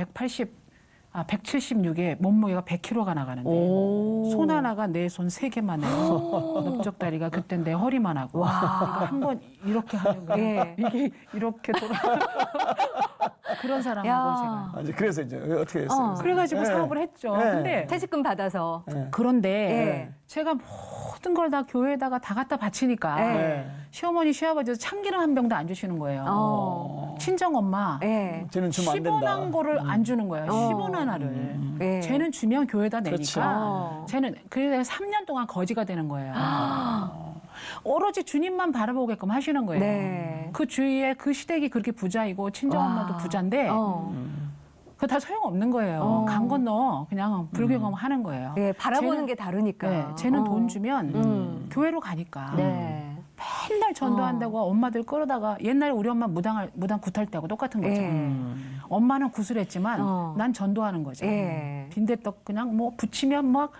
Speaker 4: 176에 몸무게가 100kg가 나가는데
Speaker 2: 오.
Speaker 4: 손 하나가 내 손 3개만 해요. 넓적 다리가 그땐 내 허리만 하고 그러니까 한번 이렇게 하는 거예요.
Speaker 2: 예.
Speaker 4: 이게 이렇게 돌아 그런 사람하고
Speaker 2: 야.
Speaker 4: 제가
Speaker 1: 이제 그래서 이제 어떻게 했어요?
Speaker 4: 그래가지고
Speaker 1: 네.
Speaker 4: 사업을 했죠.
Speaker 1: 네.
Speaker 4: 근데
Speaker 2: 퇴직금 받아서.
Speaker 4: 그런데
Speaker 2: 예.
Speaker 4: 제가 모든 걸 다 교회에다가 다 갖다 바치니까
Speaker 2: 네.
Speaker 4: 시어머니 시아버지도 참기름 한 병도 안 주시는 거예요.
Speaker 2: 어.
Speaker 4: 친정 엄마
Speaker 2: 예.
Speaker 1: 쟤는 주면 안
Speaker 4: 10원
Speaker 1: 된다.
Speaker 4: 한 거를 안 주는 거예요. 10원 하나를.
Speaker 2: 예.
Speaker 4: 쟤는 주면 교회에다
Speaker 1: 그렇죠.
Speaker 4: 내니까 쟤는 그래서 3년 동안 거지가 되는 거예요. 오로지 주님만 바라보게끔 하시는 거예요.
Speaker 2: 네.
Speaker 4: 그 주위에 그 시댁이 그렇게 부자이고 친정 엄마도 부자인데 그거 다 소용없는 거예요. 강 건너 그냥 불교경 하는 거예요.
Speaker 2: 예, 바라보는
Speaker 4: 쟤는-
Speaker 2: 게 다르니까.
Speaker 4: 네, 쟤는 돈 주면 교회로 가니까.
Speaker 2: 네.
Speaker 4: 맨날 전도한다고 엄마들 끌어다가 옛날에 우리 엄마 무당 구탈 때하고 똑같은 거죠.
Speaker 2: 예.
Speaker 4: 엄마는 구슬했지만 난 전도하는 거죠.
Speaker 2: 예.
Speaker 4: 빈대떡 그냥 뭐 부치면 막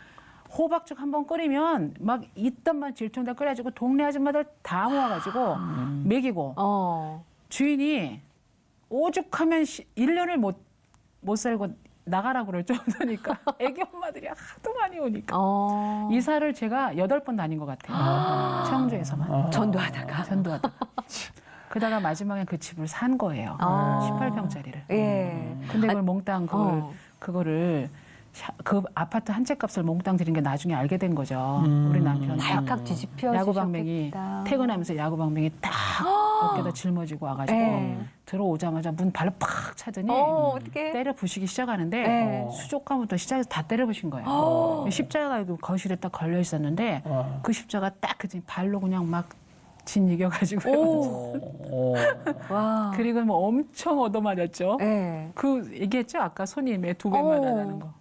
Speaker 4: 호박죽 한번 끓이면 막 이딴만 질퉁 다 끓여가지고 동네 아줌마들 다 모아가지고 먹이고 주인이 오죽하면 1년을 못 살고 나가라고 그럴 정도니까 애기 엄마들이 하도 많이 오니까 이사를 제가 8번 다닌 것 같아요. 청주에서만.
Speaker 2: 전도하다가.
Speaker 4: 전도하다가. 그러다가 마지막에 그 집을 산 거예요. 18평짜리를.
Speaker 2: 예.
Speaker 4: 근데 그걸 몽땅 그거를 그 아파트 한 채 값을 몽땅 드린 게 나중에 알게 된 거죠. 우리 남편.
Speaker 2: 발칵 뒤집혀
Speaker 4: 야구방맹이
Speaker 2: 주셨겠다.
Speaker 4: 퇴근하면서 야구방맹이 딱 어깨다 짊어지고 와가지고
Speaker 2: 네.
Speaker 4: 들어오자마자 문 발로 팍 차더니
Speaker 2: 어떻게?
Speaker 4: 때려 부시기 시작하는데
Speaker 2: 네.
Speaker 4: 수족관부터 시작해서 다 때려 부신 거예요. 십자가가 그 거실에 딱 걸려 있었는데 그 십자가 딱 그 발로 그냥 막 짓이겨가지고
Speaker 2: 와.
Speaker 4: 그리고 뭐 엄청 얻어맞았죠.
Speaker 2: 예.
Speaker 4: 그 얘기했죠 아까 손님의 2배만 하는 거.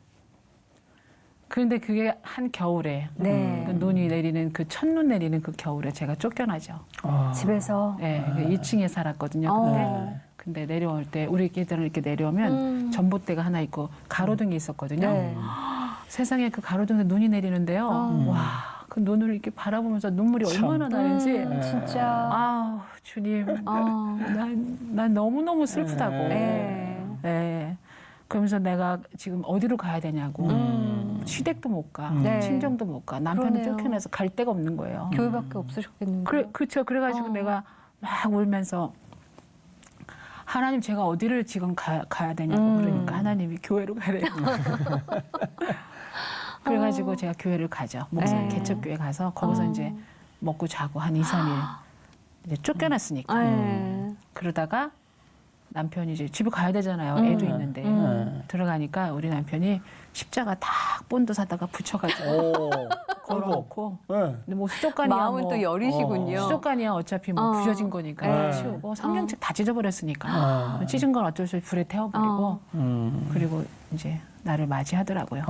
Speaker 4: 그런데 그게 한 겨울에
Speaker 2: 네.
Speaker 4: 그 눈이 내리는 그 첫눈 내리는 그 겨울에 제가 쫓겨나죠.
Speaker 2: 집에서.
Speaker 4: 네, 2층에 살았거든요. 근데 내려올 때 우리 애들은 이렇게 내려오면 전봇대가 하나 있고 가로등이 있었거든요.
Speaker 2: 네.
Speaker 4: 세상에 그 가로등에 눈이 내리는데요. 와, 그 눈을 이렇게 바라보면서 눈물이 얼마나 나는지.
Speaker 2: 진짜.
Speaker 4: 아우 주님, 난 너무너무 슬프다고. 네. 그러면서 내가 지금 어디로 가야 되냐고. 시댁도 못 가,
Speaker 2: 네.
Speaker 4: 친정도 못 가. 남편은
Speaker 2: 그러네요.
Speaker 4: 쫓겨나서 갈 데가 없는 거예요.
Speaker 2: 교회밖에 없으셨겠는데.
Speaker 4: 그렇죠. 그래가지고 내가 막 울면서 하나님 제가 어디를 지금 가야 되냐고 그러니까 하나님이 교회로 가래요. 그래가지고 제가 교회를 가죠. 목사
Speaker 2: 네.
Speaker 4: 개척교회 가서 거기서 이제 먹고 자고 한 2, 3일 이제 쫓겨났으니까. 그러다가 남편이 이제 집에 가야 되잖아요. 애도 있는데 들어가니까 우리 남편이 십자가 딱 본드 사다가 붙여가지고 걸어놓고 근데 뭐 수족관이야
Speaker 2: 마음은
Speaker 4: 뭐
Speaker 2: 또 여리시군요.
Speaker 4: 수족관이야 어차피 뭐 부셔진 거니까 치우고 성경책 다 찢어버렸으니까 찢은 건 어쩔 수 없이 불에 태워버리고 그리고 이제 나를 맞이하더라고요.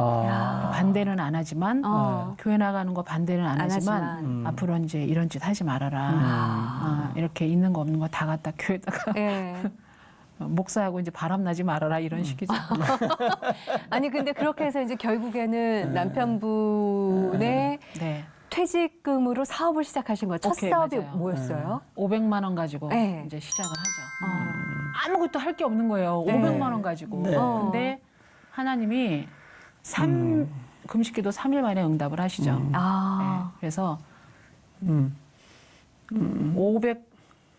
Speaker 4: 반대는 안 하지만 교회 나가는 거 반대는 안 하지만 앞으로 이제 이런 짓 하지 말아라. 이렇게 있는 거 없는 거 다 갖다 교회다가 목사하고 이제 바람 나지 말아라 이런 식이죠.
Speaker 2: 아니 근데 그렇게 해서 이제 결국에는 남편분의
Speaker 4: 네.
Speaker 2: 퇴직금으로 사업을 시작하신 거예요. 첫
Speaker 4: 오케이,
Speaker 2: 사업이
Speaker 4: 맞아요.
Speaker 2: 뭐였어요?
Speaker 4: 500만 원 가지고
Speaker 2: 네.
Speaker 4: 이제 시작을 하죠. 아무것도 할 게 없는 거예요.
Speaker 2: 네.
Speaker 4: 500만 원 가지고.
Speaker 1: 네.
Speaker 4: 근데 하나님이 금식기도 3일 만에 응답을 하시죠.
Speaker 2: 아,
Speaker 4: 네. 그래서
Speaker 1: 음.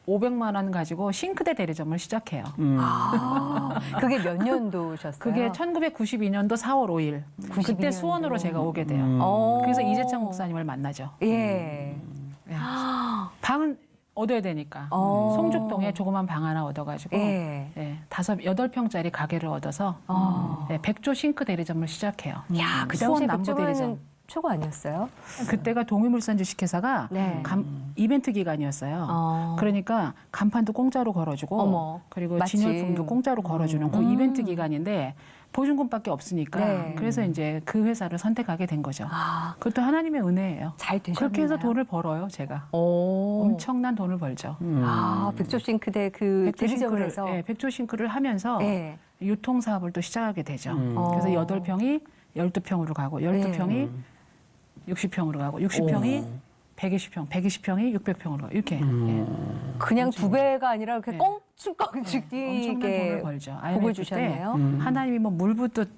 Speaker 4: 500만 원 가지고 싱크대 대리점을 시작해요.
Speaker 2: 그게 몇 년도셨어요?
Speaker 4: 그게 1992년도 4월 5일.
Speaker 2: 92
Speaker 4: 그때
Speaker 2: 년도.
Speaker 4: 수원으로 제가 오게 돼요.
Speaker 2: 어.
Speaker 4: 그래서 이재창 목사님을 만나죠.
Speaker 2: 예.
Speaker 4: 네. 방은 얻어야 되니까.
Speaker 2: 어.
Speaker 4: 송죽동에 조그만 방 하나 얻어가지고
Speaker 2: 예.
Speaker 4: 네, 8평짜리 가게를 얻어서 네, 백조 싱크 대리점을 시작해요.
Speaker 2: 야, 그
Speaker 4: 수원
Speaker 2: 당시에
Speaker 4: 남부 대리점.
Speaker 2: 백조는 최고 아니었어요?
Speaker 4: 그때가 동해물산 주식회사가
Speaker 2: 네.
Speaker 4: 이벤트 기간이었어요. 그러니까 간판도 공짜로 걸어주고
Speaker 2: 어머,
Speaker 4: 그리고
Speaker 2: 마침.
Speaker 4: 진열품도 공짜로 걸어주는 그 이벤트 기간인데 보증금밖에 없으니까
Speaker 2: 네.
Speaker 4: 그래서 이제 그 회사를 선택하게 된 거죠.
Speaker 2: 아,
Speaker 4: 그것도 하나님의 은혜예요.
Speaker 2: 잘 되셨나요?
Speaker 4: 그렇게 해서 돈을 벌어요, 제가.
Speaker 2: 오.
Speaker 4: 엄청난 돈을 벌죠.
Speaker 2: 아, 백조 싱크대 그 대리점을 해서.
Speaker 4: 네, 백조 싱크를 하면서
Speaker 2: 예.
Speaker 4: 유통 사업을 또 시작하게 되죠.
Speaker 2: 어.
Speaker 4: 그래서 8평이 12평으로 가고 12평이 60평으로 가고 60평이 120평, 120평이 600평으로 가고 이렇게 예.
Speaker 2: 그냥 두 배가 아니라 이렇게
Speaker 4: 네.
Speaker 2: 껑충껑충
Speaker 4: 엄청난 돈을
Speaker 2: 뛰게
Speaker 4: 벌죠.
Speaker 2: 복을
Speaker 4: IMF 때
Speaker 2: 주셨네요.
Speaker 4: 하나님이 뭐 물붓듯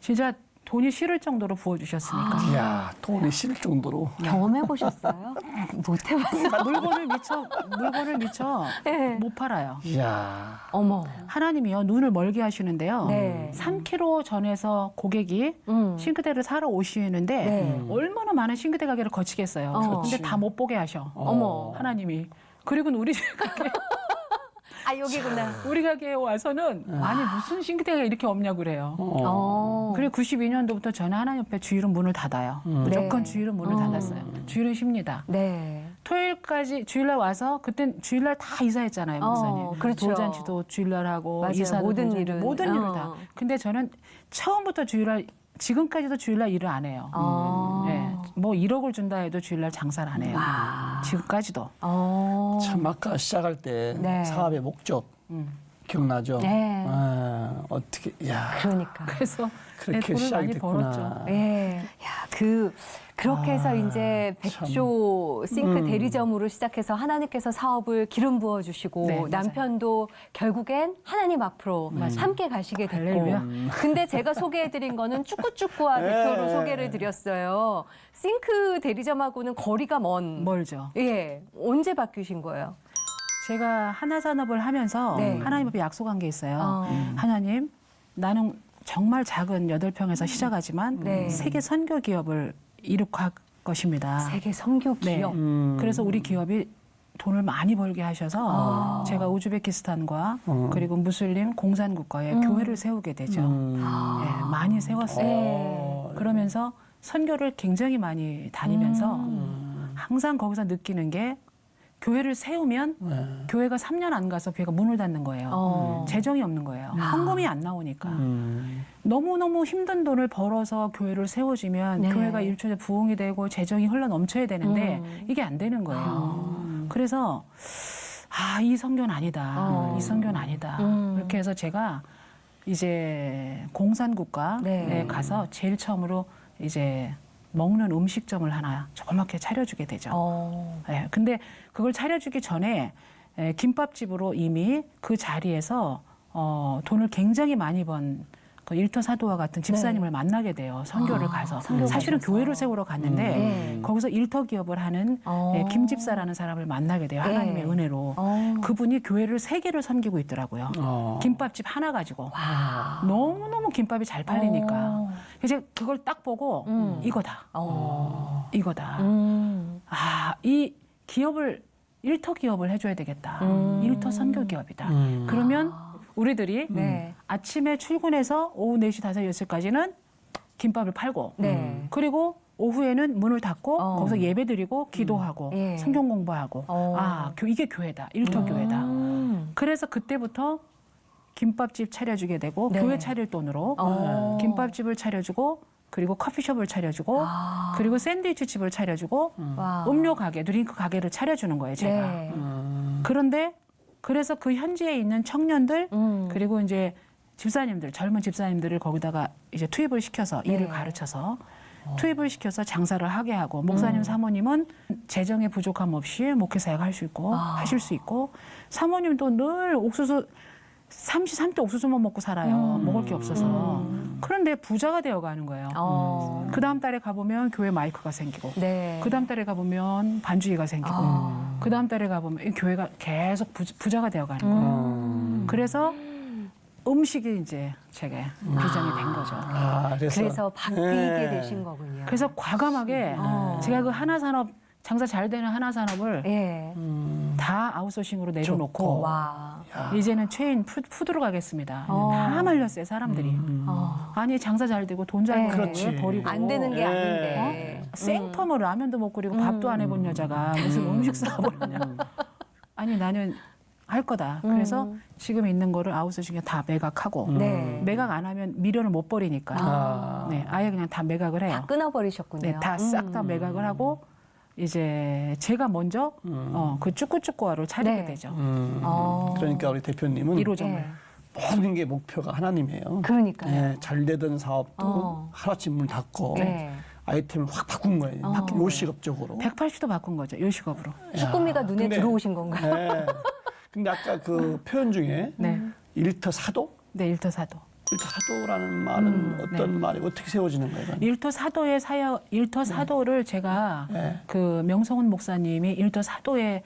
Speaker 4: 진짜 돈이 싫을 정도로 부어주셨으니까
Speaker 1: 이야, 돈이 싫을 정도로.
Speaker 2: 경험해 보셨어요? 못 해봤어요.
Speaker 4: 물건을 미처
Speaker 2: 네.
Speaker 4: 못 팔아요.
Speaker 1: 이야.
Speaker 2: 어머.
Speaker 4: 하나님이요 눈을 멀게 하시는데요.
Speaker 2: 네.
Speaker 4: 3km 전에서 고객이 싱크대를 사러 오시는데
Speaker 2: 네.
Speaker 4: 얼마나 많은 싱크대 가게를 거치겠어요.
Speaker 2: 어.
Speaker 4: 근데 다 못 보게 하셔.
Speaker 2: 어머.
Speaker 4: 하나님이. 그리고 우리 가게
Speaker 2: 아, 여기구나.
Speaker 4: 우리 가게에 와서는 아니 무슨 싱크대가 이렇게 없냐고 그래요.
Speaker 2: 어.
Speaker 4: 그리고 92년도부터 저는 하나님 옆에 주일은 문을 닫아요. 무조건
Speaker 2: 네.
Speaker 4: 주일은 문을 닫았어요. 주일은 쉽니다.
Speaker 2: 네.
Speaker 4: 토요일까지 주일날 와서 그땐 주일날 다 이사했잖아요, 목사님.
Speaker 2: 그렇죠.
Speaker 4: 돌잔치도 주일날 하고
Speaker 2: 맞아요.
Speaker 4: 이사도
Speaker 2: 모든
Speaker 4: 돌잔치,
Speaker 2: 일은.
Speaker 4: 모든 일을 다. 근데 저는 처음부터 주일날 지금까지도 주일날 일을 안 해요. 네. 뭐 1억을 준다 해도 주일날 장사를 안 해요. 지금까지도.
Speaker 1: 참 아까 시작할 때
Speaker 2: 네.
Speaker 1: 사업의 목적 기억나죠?
Speaker 2: 네.
Speaker 1: 아, 어떻게, 야,
Speaker 2: 그러니까.
Speaker 4: 그래서
Speaker 1: 그렇게
Speaker 4: 돈을
Speaker 1: 시작이
Speaker 4: 많이
Speaker 1: 됐구나.
Speaker 4: 벌었죠.
Speaker 2: 예. 야, 그렇게 해서 이제 백조 싱크 대리점으로 시작해서 하나님께서 사업을 기름 부어 주시고
Speaker 4: 네, 맞아요.
Speaker 2: 남편도 결국엔 하나님 앞으로 함께 가시게 됐고.
Speaker 4: 할렐루야.
Speaker 2: 근데 제가 소개해 드린 거는 쭈꾸쭈꾸와 대표로 소개를 드렸어요. 싱크 대리점하고는 거리가 먼.
Speaker 4: 멀죠.
Speaker 2: 예. 언제 바뀌신 거예요?
Speaker 4: 제가 하나산업을 하면서
Speaker 2: 네.
Speaker 4: 하나님 앞에 약속한 게 있어요. 하나님, 나는 정말 작은 8평에서 시작하지만
Speaker 2: 네.
Speaker 4: 세계 선교 기업을 이룩할 것입니다.
Speaker 2: 세계 선교
Speaker 4: 네.
Speaker 2: 기업.
Speaker 4: 그래서 우리 기업이 돈을 많이 벌게 하셔서 제가 우즈베키스탄과 그리고 무슬림 공산국가에 교회를 세우게 되죠. 예, 많이 세웠어요.
Speaker 2: 네.
Speaker 4: 그러면서 선교를 굉장히 많이 다니면서 항상 거기서 느끼는 게 교회를 세우면 교회가 3년 안 가서 교회가 문을 닫는 거예요. 재정이 없는 거예요. 헌금이 안 나오니까. 너무너무 힘든 돈을 벌어서 교회를 세워주면
Speaker 2: 네.
Speaker 4: 교회가 일초에 부흥이 되고 재정이 흘러 넘쳐야 되는데 이게 안 되는 거예요. 그래서 이 선교는 아니다. 이 선교는 아니다. 그렇게 해서 제가 이제 공산국가에
Speaker 2: 네.
Speaker 4: 가서 제일 처음으로 이제 먹는 음식점을 하나 조그맣게 차려주게 되죠. 예, 근데 그걸 차려주기 전에 김밥집으로 이미 그 자리에서 돈을 굉장히 많이 번 그 일터 사도와 같은 집사님을 만나게 돼요. 선교를 가서.
Speaker 2: 선교
Speaker 4: 사실은
Speaker 2: 가셔서.
Speaker 4: 교회를 세우러 갔는데
Speaker 2: 네.
Speaker 4: 거기서 일터 기업을 하는 김 집사라는 사람을 만나게 돼요. 하나님의
Speaker 2: 네.
Speaker 4: 은혜로. 그분이 교회를 3개를 섬기고 있더라고요. 김밥집 하나 가지고. 너무너무 김밥이 잘 팔리니까. 이제 그걸 딱 보고 이거다. 이거다. 이 기업을 일터 기업을 해줘야 되겠다. 일터 선교 기업이다. 그러면 우리들이
Speaker 2: 네.
Speaker 4: 아침에 출근해서 오후 4시, 5시, 6시까지는 김밥을 팔고
Speaker 2: 네.
Speaker 4: 그리고 오후에는 문을 닫고 거기서 예배 드리고 기도하고
Speaker 2: 예.
Speaker 4: 성경 공부하고 이게 교회다. 일터 교회다. 그래서 그때부터 김밥집 차려주게 되고
Speaker 2: 네.
Speaker 4: 교회 차릴 돈으로 김밥집을 차려주고 그리고 커피숍을 차려주고 그리고 샌드위치 집을 차려주고
Speaker 2: 와.
Speaker 4: 음료 가게, 드링크 가게를 차려주는 거예요, 제가.
Speaker 2: 네.
Speaker 4: 그런데 그래서 그 현지에 있는 청년들 그리고 이제 집사님들, 젊은 집사님들을 거기다가 이제 투입을 시켜서 일을 가르쳐서 투입을 시켜서 장사를 하게 하고 목사님 사모님은 재정의 부족함 없이 목회 사역 할 수 있고 하실 수 있고 사모님도 늘 옥수수 삼시삼때 옥수수만 먹고 살아요. 먹을 게 없어서. 그런데 부자가 되어가는 거예요. 그 다음 달에 가보면 교회 마이크가 생기고
Speaker 2: 네.
Speaker 4: 그 다음 달에 가보면 반주기가 생기고 그 다음 달에 가보면 이 교회가 계속 부자가 되어가는 거예요. 그래서 음식이 이제 제게 비전이 된 거죠.
Speaker 1: 그래서
Speaker 2: 바뀌게 되신 거군요.
Speaker 4: 그래서 과감하게 제가 그 하나산업 장사 잘 되는 하나산업을
Speaker 2: 예.
Speaker 4: 다 아웃소싱으로 내려놓고
Speaker 2: 와.
Speaker 4: 이제는 체인 푸드로 가겠습니다. 다 말렸어요 사람들이. 아니 장사 잘 되고 돈 잘 버는
Speaker 1: 그렇지.
Speaker 4: 걸 버리고
Speaker 2: 안 되는 게 아닌데.
Speaker 4: 생펌을 라면도 못 끓이고 밥도 안 해본 여자가 무슨 음식 사업을 하냐. 아니 나는 할 거다. 그래서 지금 있는 거를 아웃소싱에 다 매각하고
Speaker 2: 네.
Speaker 4: 매각 안 하면 미련을 못 버리니까 네, 아예 그냥 다 매각을 해요.
Speaker 2: 다 끊어버리셨군요.
Speaker 4: 네, 다 싹 다 매각을 하고 이제 제가 먼저 그 쭈꾸쭈꾸화를 차리게
Speaker 2: 네.
Speaker 4: 되죠.
Speaker 1: 그러니까 우리 대표님은
Speaker 4: 1호점을.
Speaker 2: 예.
Speaker 1: 모든 게 목표가 하나님이에요.
Speaker 2: 그러니까요.
Speaker 1: 네, 잘 되던 사업도 하루아침 문 닫고
Speaker 2: 네.
Speaker 1: 아이템을 확 바꾼 거예요. 요식업적으로.
Speaker 4: 180도 바꾼 거죠. 요식업으로.
Speaker 2: 쭈꾸미가 눈에
Speaker 1: 근데-
Speaker 2: 들어오신 건가요?
Speaker 1: 네. 근데 아까 그 표현 중에
Speaker 4: 네.
Speaker 1: 일터사도?
Speaker 4: 네, 일터사도.
Speaker 1: 일터사도라는 말은 어떤 말이 어떻게 세워지는 거예요? 이건?
Speaker 4: 일터사도의 일터사도를 제가
Speaker 1: 네.
Speaker 4: 그 명성훈 목사님이 일터사도에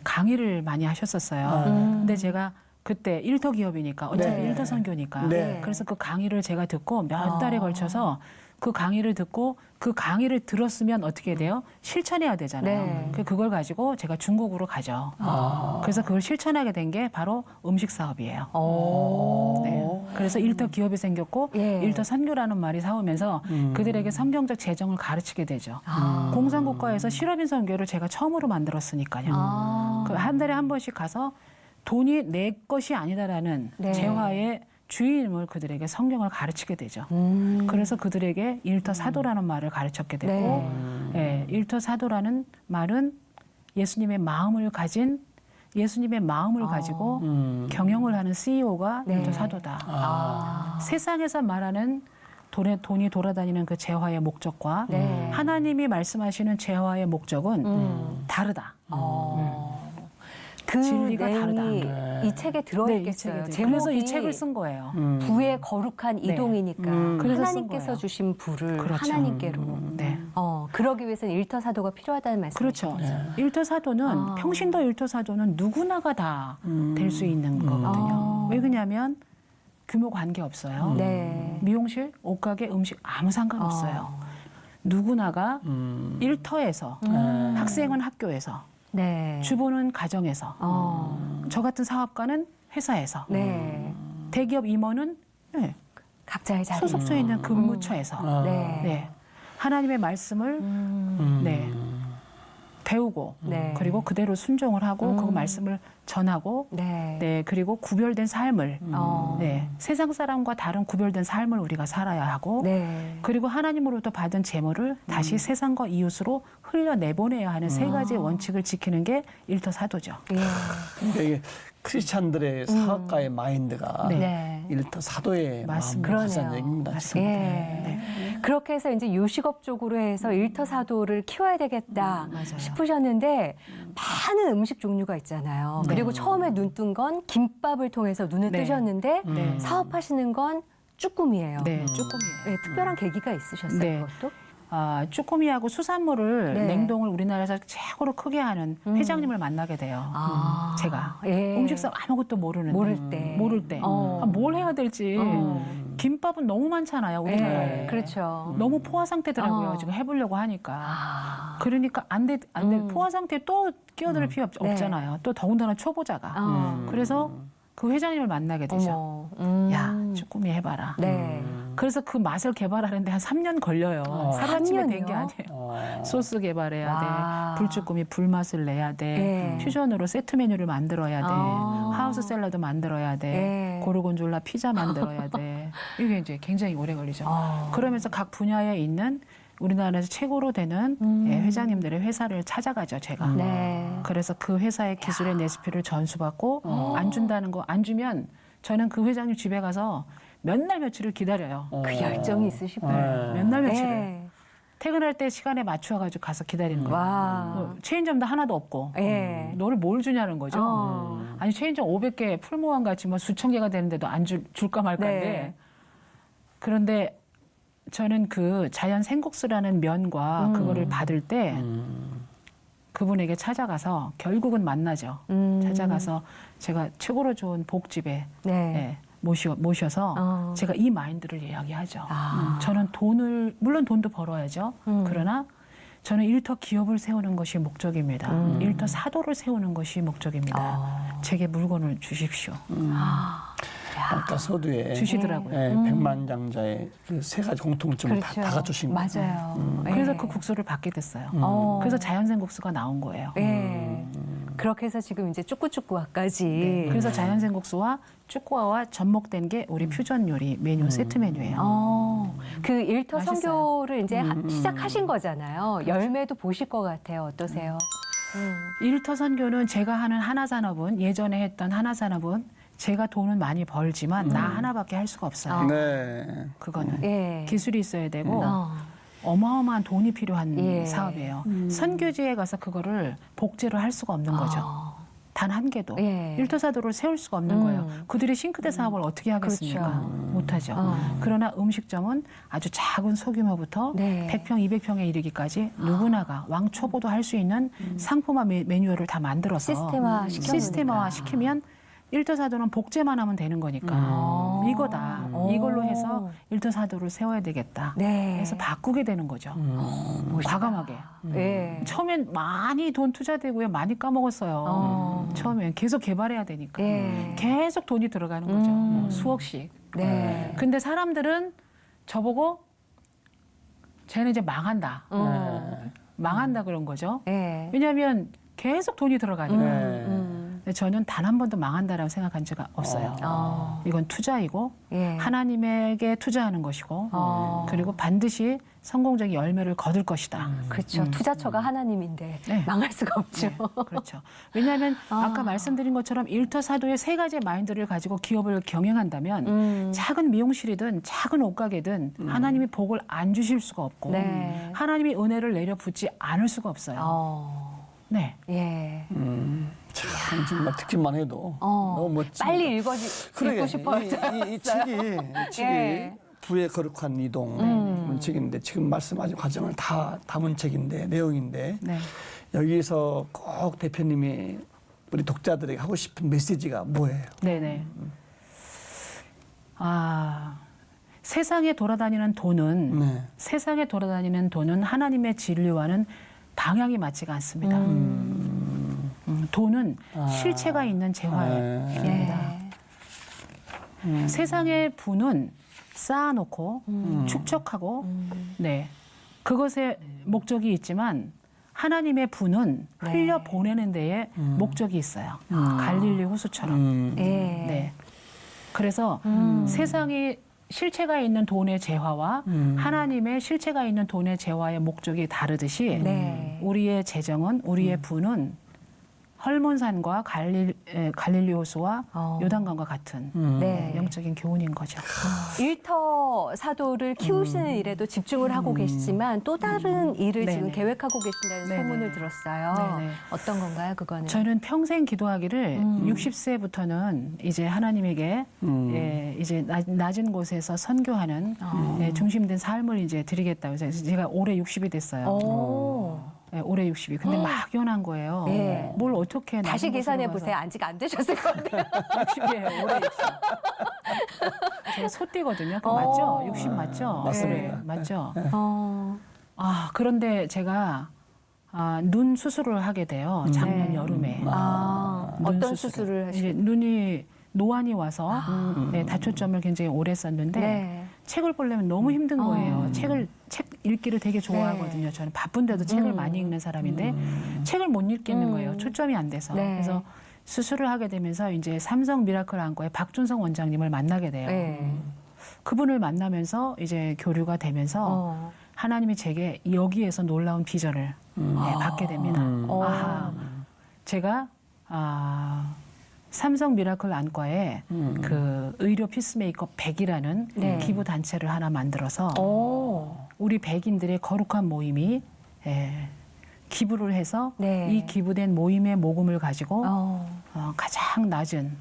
Speaker 4: 강의를 많이 하셨었어요. 근데 제가 그때 일터 기업이니까 어차피
Speaker 1: 네.
Speaker 4: 일터 선교니까
Speaker 1: 네.
Speaker 4: 그래서 그 강의를 제가 듣고 몇 달에 걸쳐서 그 강의를 듣고 그 강의를 들었으면 어떻게 돼요? 실천해야 되잖아요.
Speaker 2: 네.
Speaker 4: 그걸 가지고 제가 중국으로 가죠. 그래서 그걸 실천하게 된 게 바로 음식 사업이에요. 네. 그래서 일터 기업이 생겼고
Speaker 2: 예.
Speaker 4: 일터 선교라는 말이 사오면서 그들에게 성경적 재정을 가르치게 되죠. 공산국가에서 실업인 선교를 제가 처음으로 만들었으니까요. 그 한 달에 한 번씩 가서 돈이 내 것이 아니다라는
Speaker 2: 네.
Speaker 4: 재화의 주인임을 그들에게 성경을 가르치게 되죠. 그래서 그들에게 일터사도라는 말을 가르쳤게 되고
Speaker 2: 네.
Speaker 4: 예, 일터사도라는 말은 예수님의 마음을 가진 예수님의 마음을 가지고 경영을 하는 CEO가
Speaker 2: 네.
Speaker 4: 일터사도다. 세상에서 말하는 돈이 돌아다니는 그 재화의 목적과
Speaker 2: 네.
Speaker 4: 하나님이 말씀하시는 재화의 목적은 다르다.
Speaker 2: 그
Speaker 4: 진리가 다르다.
Speaker 2: 내용이
Speaker 1: 네.
Speaker 2: 이 책에 들어있겠어요.
Speaker 4: 네, 그래서 이 책을 쓴 거예요.
Speaker 2: 부의 거룩한 이동이니까
Speaker 4: 그래서 쓴
Speaker 2: 하나님께서
Speaker 4: 거예요.
Speaker 2: 주신 부를
Speaker 4: 그렇죠.
Speaker 2: 하나님께로.
Speaker 4: 네.
Speaker 2: 그러기 위해서는 일터사도가 필요하다는 말씀이죠.
Speaker 4: 그렇죠. 일터사도는 평신도 일터사도는 누구나가 다 될 수 있는 거거든요. 왜 그러냐면 규모 관계 없어요.
Speaker 2: 네.
Speaker 4: 미용실, 옷가게, 음식 아무 상관없어요. 누구나가 일터에서 학생은 학교에서
Speaker 2: 네.
Speaker 4: 주부는 가정에서 저 같은 사업가는 회사에서
Speaker 2: 네.
Speaker 4: 대기업 임원은 네,
Speaker 2: 각자의 자리.
Speaker 4: 소속소에 있는 근무처에서
Speaker 2: 네.
Speaker 4: 네, 하나님의 말씀을 네, 배우고
Speaker 2: 네.
Speaker 4: 그리고 그대로 순종을 하고 그 말씀을 전하고
Speaker 2: 네.
Speaker 4: 네, 그리고 구별된 삶을
Speaker 2: 어.
Speaker 4: 네, 세상 사람과 다른 구별된 삶을 우리가 살아야 하고
Speaker 2: 네.
Speaker 4: 그리고 하나님으로부터 받은 재물을 다시 세상과 이웃으로 흘려내보내야 하는 세 가지 원칙을 지키는 게 일터사도죠.
Speaker 2: 예.
Speaker 1: 그러니까 이게 크리스찬들의 사업가의 마인드가
Speaker 2: 네.
Speaker 1: 일터사도의
Speaker 4: 맞습니다.
Speaker 1: 마음을 가지는
Speaker 2: 그러네요.
Speaker 1: 얘기입니다.
Speaker 4: 맞습니다.
Speaker 2: 예.
Speaker 4: 네.
Speaker 2: 그렇게 해서 이제 요식업 쪽으로 해서 일터사도를 키워야 되겠다
Speaker 4: 맞아요.
Speaker 2: 싶으셨는데 많은 음식 종류가 있잖아요. 그리고 처음에 눈 뜬 건 김밥을 통해서 눈을
Speaker 4: 네.
Speaker 2: 뜨셨는데
Speaker 4: 네.
Speaker 2: 사업하시는 건 쭈꾸미예요.
Speaker 4: 네, 쭈꾸미예요.
Speaker 2: 네, 특별한 계기가 있으셨어요,
Speaker 4: 네.
Speaker 2: 그것도?
Speaker 4: 쭈꾸미하고 수산물을
Speaker 2: 네.
Speaker 4: 냉동을 우리나라에서 최고로 크게 하는 회장님을 만나게 돼요. 제가
Speaker 2: 예.
Speaker 4: 음식사 아무것도 모르는데
Speaker 2: 모를 때.
Speaker 4: 뭘 해야 될지 김밥은 너무 많잖아요 우리나라에.
Speaker 2: 예. 그렇죠.
Speaker 4: 너무 포화 상태더라고요.
Speaker 2: 어.
Speaker 4: 지금 해보려고 하니까. 그러니까 안 돼. 포화 상태에 또 끼어들 필요
Speaker 2: 네.
Speaker 4: 없잖아요. 또 더군다나 초보자가. 그래서 그 회장님을 만나게 되죠.
Speaker 2: 어머.
Speaker 4: 야, 쭈꾸미 해봐라.
Speaker 2: 네.
Speaker 4: 그래서 그 맛을 개발하는데 한 3년 걸려요. 하루아침에 된 게
Speaker 2: 3년이요?
Speaker 4: 아니에요. 소스 개발해야
Speaker 2: 와.
Speaker 4: 돼. 불쭈꾸미 불맛을 내야 돼.
Speaker 2: 네.
Speaker 4: 퓨전으로 세트 메뉴를 만들어야 돼.
Speaker 2: 아.
Speaker 4: 하우스 샐러드 만들어야 돼.
Speaker 2: 네.
Speaker 4: 고르곤졸라 피자 만들어야 돼. 이게 이제 굉장히 오래 걸리죠. 그러면서 각 분야에 있는 우리나라에서 최고로 되는 회장님들의 회사를 찾아가죠, 제가.
Speaker 2: 네.
Speaker 4: 그래서 그 회사의 기술의 레시피를 전수받고 안 준다는 거 안 주면 저는 그 회장님 집에 가서 몇 날 며칠을 기다려요.
Speaker 2: 그 열정이 있으시구나.
Speaker 4: 몇 날 며칠을.
Speaker 2: 예.
Speaker 4: 퇴근할 때 시간에 맞춰가지고 가서 기다리는 거예요.
Speaker 2: 와.
Speaker 4: 체인점도 하나도 없고
Speaker 2: 예.
Speaker 4: 너를 뭘 주냐는 거죠.
Speaker 2: 어.
Speaker 4: 아니 체인점 500개 풀무원 같이 뭐 수천 개가 되는데도 안 줄까 말까인데
Speaker 2: 네.
Speaker 4: 그런데 저는 그 자연 생국수라는 면과 그거를 받을 때 그분에게 찾아가서 결국은 만나죠. 찾아가서 제가 최고로 좋은 복집에
Speaker 2: 네.
Speaker 4: 예, 모셔서 제가 이 마인드를 이야기하죠.
Speaker 2: 아.
Speaker 4: 저는 물론 돈도 벌어야죠. 그러나 저는 일터 기업을 세우는 것이 목적입니다. 일터 사도를 세우는 것이 목적입니다. 제게 물건을 주십시오.
Speaker 1: 아까 서두에
Speaker 4: 주시더라고요.
Speaker 1: 예, 백만장자의 그 세 가지 공통점을
Speaker 2: 그렇죠.
Speaker 1: 다 갖추신 거예요.
Speaker 2: 맞아요. 예.
Speaker 4: 그래서 그 국수를 받게 됐어요. 그래서 자연생 국수가 나온 거예요.
Speaker 2: 예. 그렇게 해서 지금 이제 쭈꾸쭈꾸와까지.
Speaker 4: 그래서 자연생 국수와 쭈꾸아와 접목된 게 우리 퓨전 요리 메뉴 세트 메뉴예요.
Speaker 2: 그 일터
Speaker 4: 맛있어요.
Speaker 2: 선교를 이제 시작하신 거잖아요. 열매도 보실 것 같아요. 어떠세요?
Speaker 4: 일터 선교는 제가 하는 하나산업은 예전에 했던 하나산업은 제가 돈은 많이 벌지만 나 하나밖에 할 수가 없어요.
Speaker 1: 네.
Speaker 4: 그거는
Speaker 2: 예.
Speaker 4: 기술이 있어야 되고
Speaker 2: 어.
Speaker 4: 어마어마한 돈이 필요한
Speaker 2: 예.
Speaker 4: 사업이에요. 선교지에 가서 그거를 복제로 할 수가 없는 거죠. 단 한 개도.
Speaker 2: 예.
Speaker 4: 일터사도를 세울 수가 없는 거예요. 그들이 싱크대 사업을 어떻게 하겠습니까?
Speaker 2: 그렇죠.
Speaker 4: 못하죠. 그러나 음식점은 아주 작은 소규모부터
Speaker 2: 네.
Speaker 4: 100평, 200평에 이르기까지 누구나가 왕초보도 할 수 있는 상품화 메뉴얼을 다 만들어서
Speaker 2: 시스템화 시켜놓으니까.
Speaker 4: 시스템화 시키면 일터사도는 복제만 하면 되는 거니까 이거다. 이걸로 해서 일터사도를 세워야 되겠다.
Speaker 2: 네.
Speaker 4: 그래서 바꾸게 되는 거죠. 과감하게.
Speaker 2: 예.
Speaker 4: 처음엔 많이 돈 투자되고요. 많이 까먹었어요. 처음엔 계속 개발해야 되니까.
Speaker 2: 예.
Speaker 4: 계속 돈이 들어가는 거죠. 수억씩.
Speaker 2: 네.
Speaker 4: 근데 사람들은 저보고 쟤는 이제 망한다. 망한다 그런 거죠.
Speaker 2: 예.
Speaker 4: 왜냐하면 계속 돈이 들어가니까.
Speaker 1: 네.
Speaker 4: 근데 저는 단 한 번도 망한다라고 생각한 적 없어요. 이건 투자이고
Speaker 2: 예.
Speaker 4: 하나님에게 투자하는 것이고 그리고 반드시 성공적인 열매를 거둘 것이다.
Speaker 2: 그렇죠. 투자처가 하나님인데
Speaker 4: 네.
Speaker 2: 망할 수가 없죠.
Speaker 4: 네, 그렇죠. 왜냐하면 아까 말씀드린 것처럼 일터사도의 세 가지의 마인드를 가지고 기업을 경영한다면 작은 미용실이든 작은 옷가게든 하나님이 복을 안 주실 수가 없고
Speaker 2: 네.
Speaker 4: 하나님이 은혜를 내려붓지 않을 수가 없어요. 네.
Speaker 2: 예.
Speaker 1: 참 정말 듣기만 해도 너무 멋지.
Speaker 2: 빨리 읽고 싶어요.
Speaker 1: 이 책이
Speaker 2: 예.
Speaker 1: 부의 거룩한 이동 책인데 지금 말씀하신 과정을 다 담은 책인데 내용인데
Speaker 4: 네.
Speaker 1: 여기서 꼭 대표님이 우리 독자들에게 하고 싶은 메시지가 뭐예요?
Speaker 4: 네네. 세상에 돌아다니는 돈은
Speaker 1: 네.
Speaker 4: 세상에 돌아다니는 돈은 하나님의 진리와는 방향이 맞지가 않습니다. 돈은 실체가 있는 재화입니다.
Speaker 2: 예.
Speaker 4: 세상의 부는 쌓아놓고 축적하고 네 그것에 목적이 있지만 하나님의 부는 흘려 보내는 데에 목적이 있어요. 갈릴리 호수처럼.
Speaker 2: 예.
Speaker 4: 네. 그래서 세상이 실체가 있는 돈의 재화와 하나님의 실체가 있는 돈의 재화의 목적이 다르듯이
Speaker 2: 네.
Speaker 4: 우리의 재정은 우리의 부는 헐몬산과 갈릴리 호수와 요단강과 같은
Speaker 2: 네.
Speaker 4: 영적인 교훈인 거죠.
Speaker 2: 일터 사도를 키우시는 일에도 집중을 하고 계시지만 또 다른 일을
Speaker 4: 네네.
Speaker 2: 지금 계획하고 계신다는
Speaker 4: 네네.
Speaker 2: 소문을 들었어요.
Speaker 4: 네네.
Speaker 2: 어떤 건가요, 그거는?
Speaker 4: 저는 평생 기도하기를 60세부터는 이제 하나님에게 예, 이제 낮은 곳에서 선교하는 예, 중심된 삶을 이제 드리겠다고 해서 제가 올해 60이 됐어요.
Speaker 2: 오.
Speaker 4: 예, 올해 60이. 근데 막연한 거예요.
Speaker 2: 네.
Speaker 4: 뭘 어떻게
Speaker 2: 다시
Speaker 4: 낮은 곳으로
Speaker 2: 계산해
Speaker 4: 가서.
Speaker 2: 보세요. 아직 안 되셨을 것 같아요.
Speaker 4: 60이에요. 올해 60. 제가 소띠거든요. 그거 맞죠? 60 맞죠?
Speaker 1: 맞습니다.
Speaker 4: 네, 맞죠? 그런데 제가 눈 수술을 하게 돼요. 작년 여름에. 눈
Speaker 2: 어떤 수술을 하시고?
Speaker 4: 이제 눈이 노안이 와서 네, 다초점을 굉장히 오래 썼는데
Speaker 2: 네.
Speaker 4: 책을 보려면 너무 힘든 거예요. 책 읽기를 되게 좋아하거든요. 저는 바쁜데도 책을 많이 읽는 사람인데 책을 못 읽겠는 거예요. 초점이 안 돼서.
Speaker 2: 네.
Speaker 4: 그래서 수술을 하게 되면서 이제 삼성 미라클 안과의 박준성 원장님을 만나게 돼요.
Speaker 2: 네.
Speaker 4: 그분을 만나면서 이제 교류가 되면서 하나님이 제게 여기에서 놀라운 비전을 받게 됩니다. 아하, 제가 삼성 미라클 안과에 그 의료 피스메이커 100이라는
Speaker 2: 네.
Speaker 4: 기부 단체를 하나 만들어서
Speaker 2: 오.
Speaker 4: 우리 백인들의 거룩한 모임이 기부를 해서
Speaker 2: 네.
Speaker 4: 이 기부된 모임의 모금을 가지고
Speaker 2: 어.
Speaker 4: 가장 낮은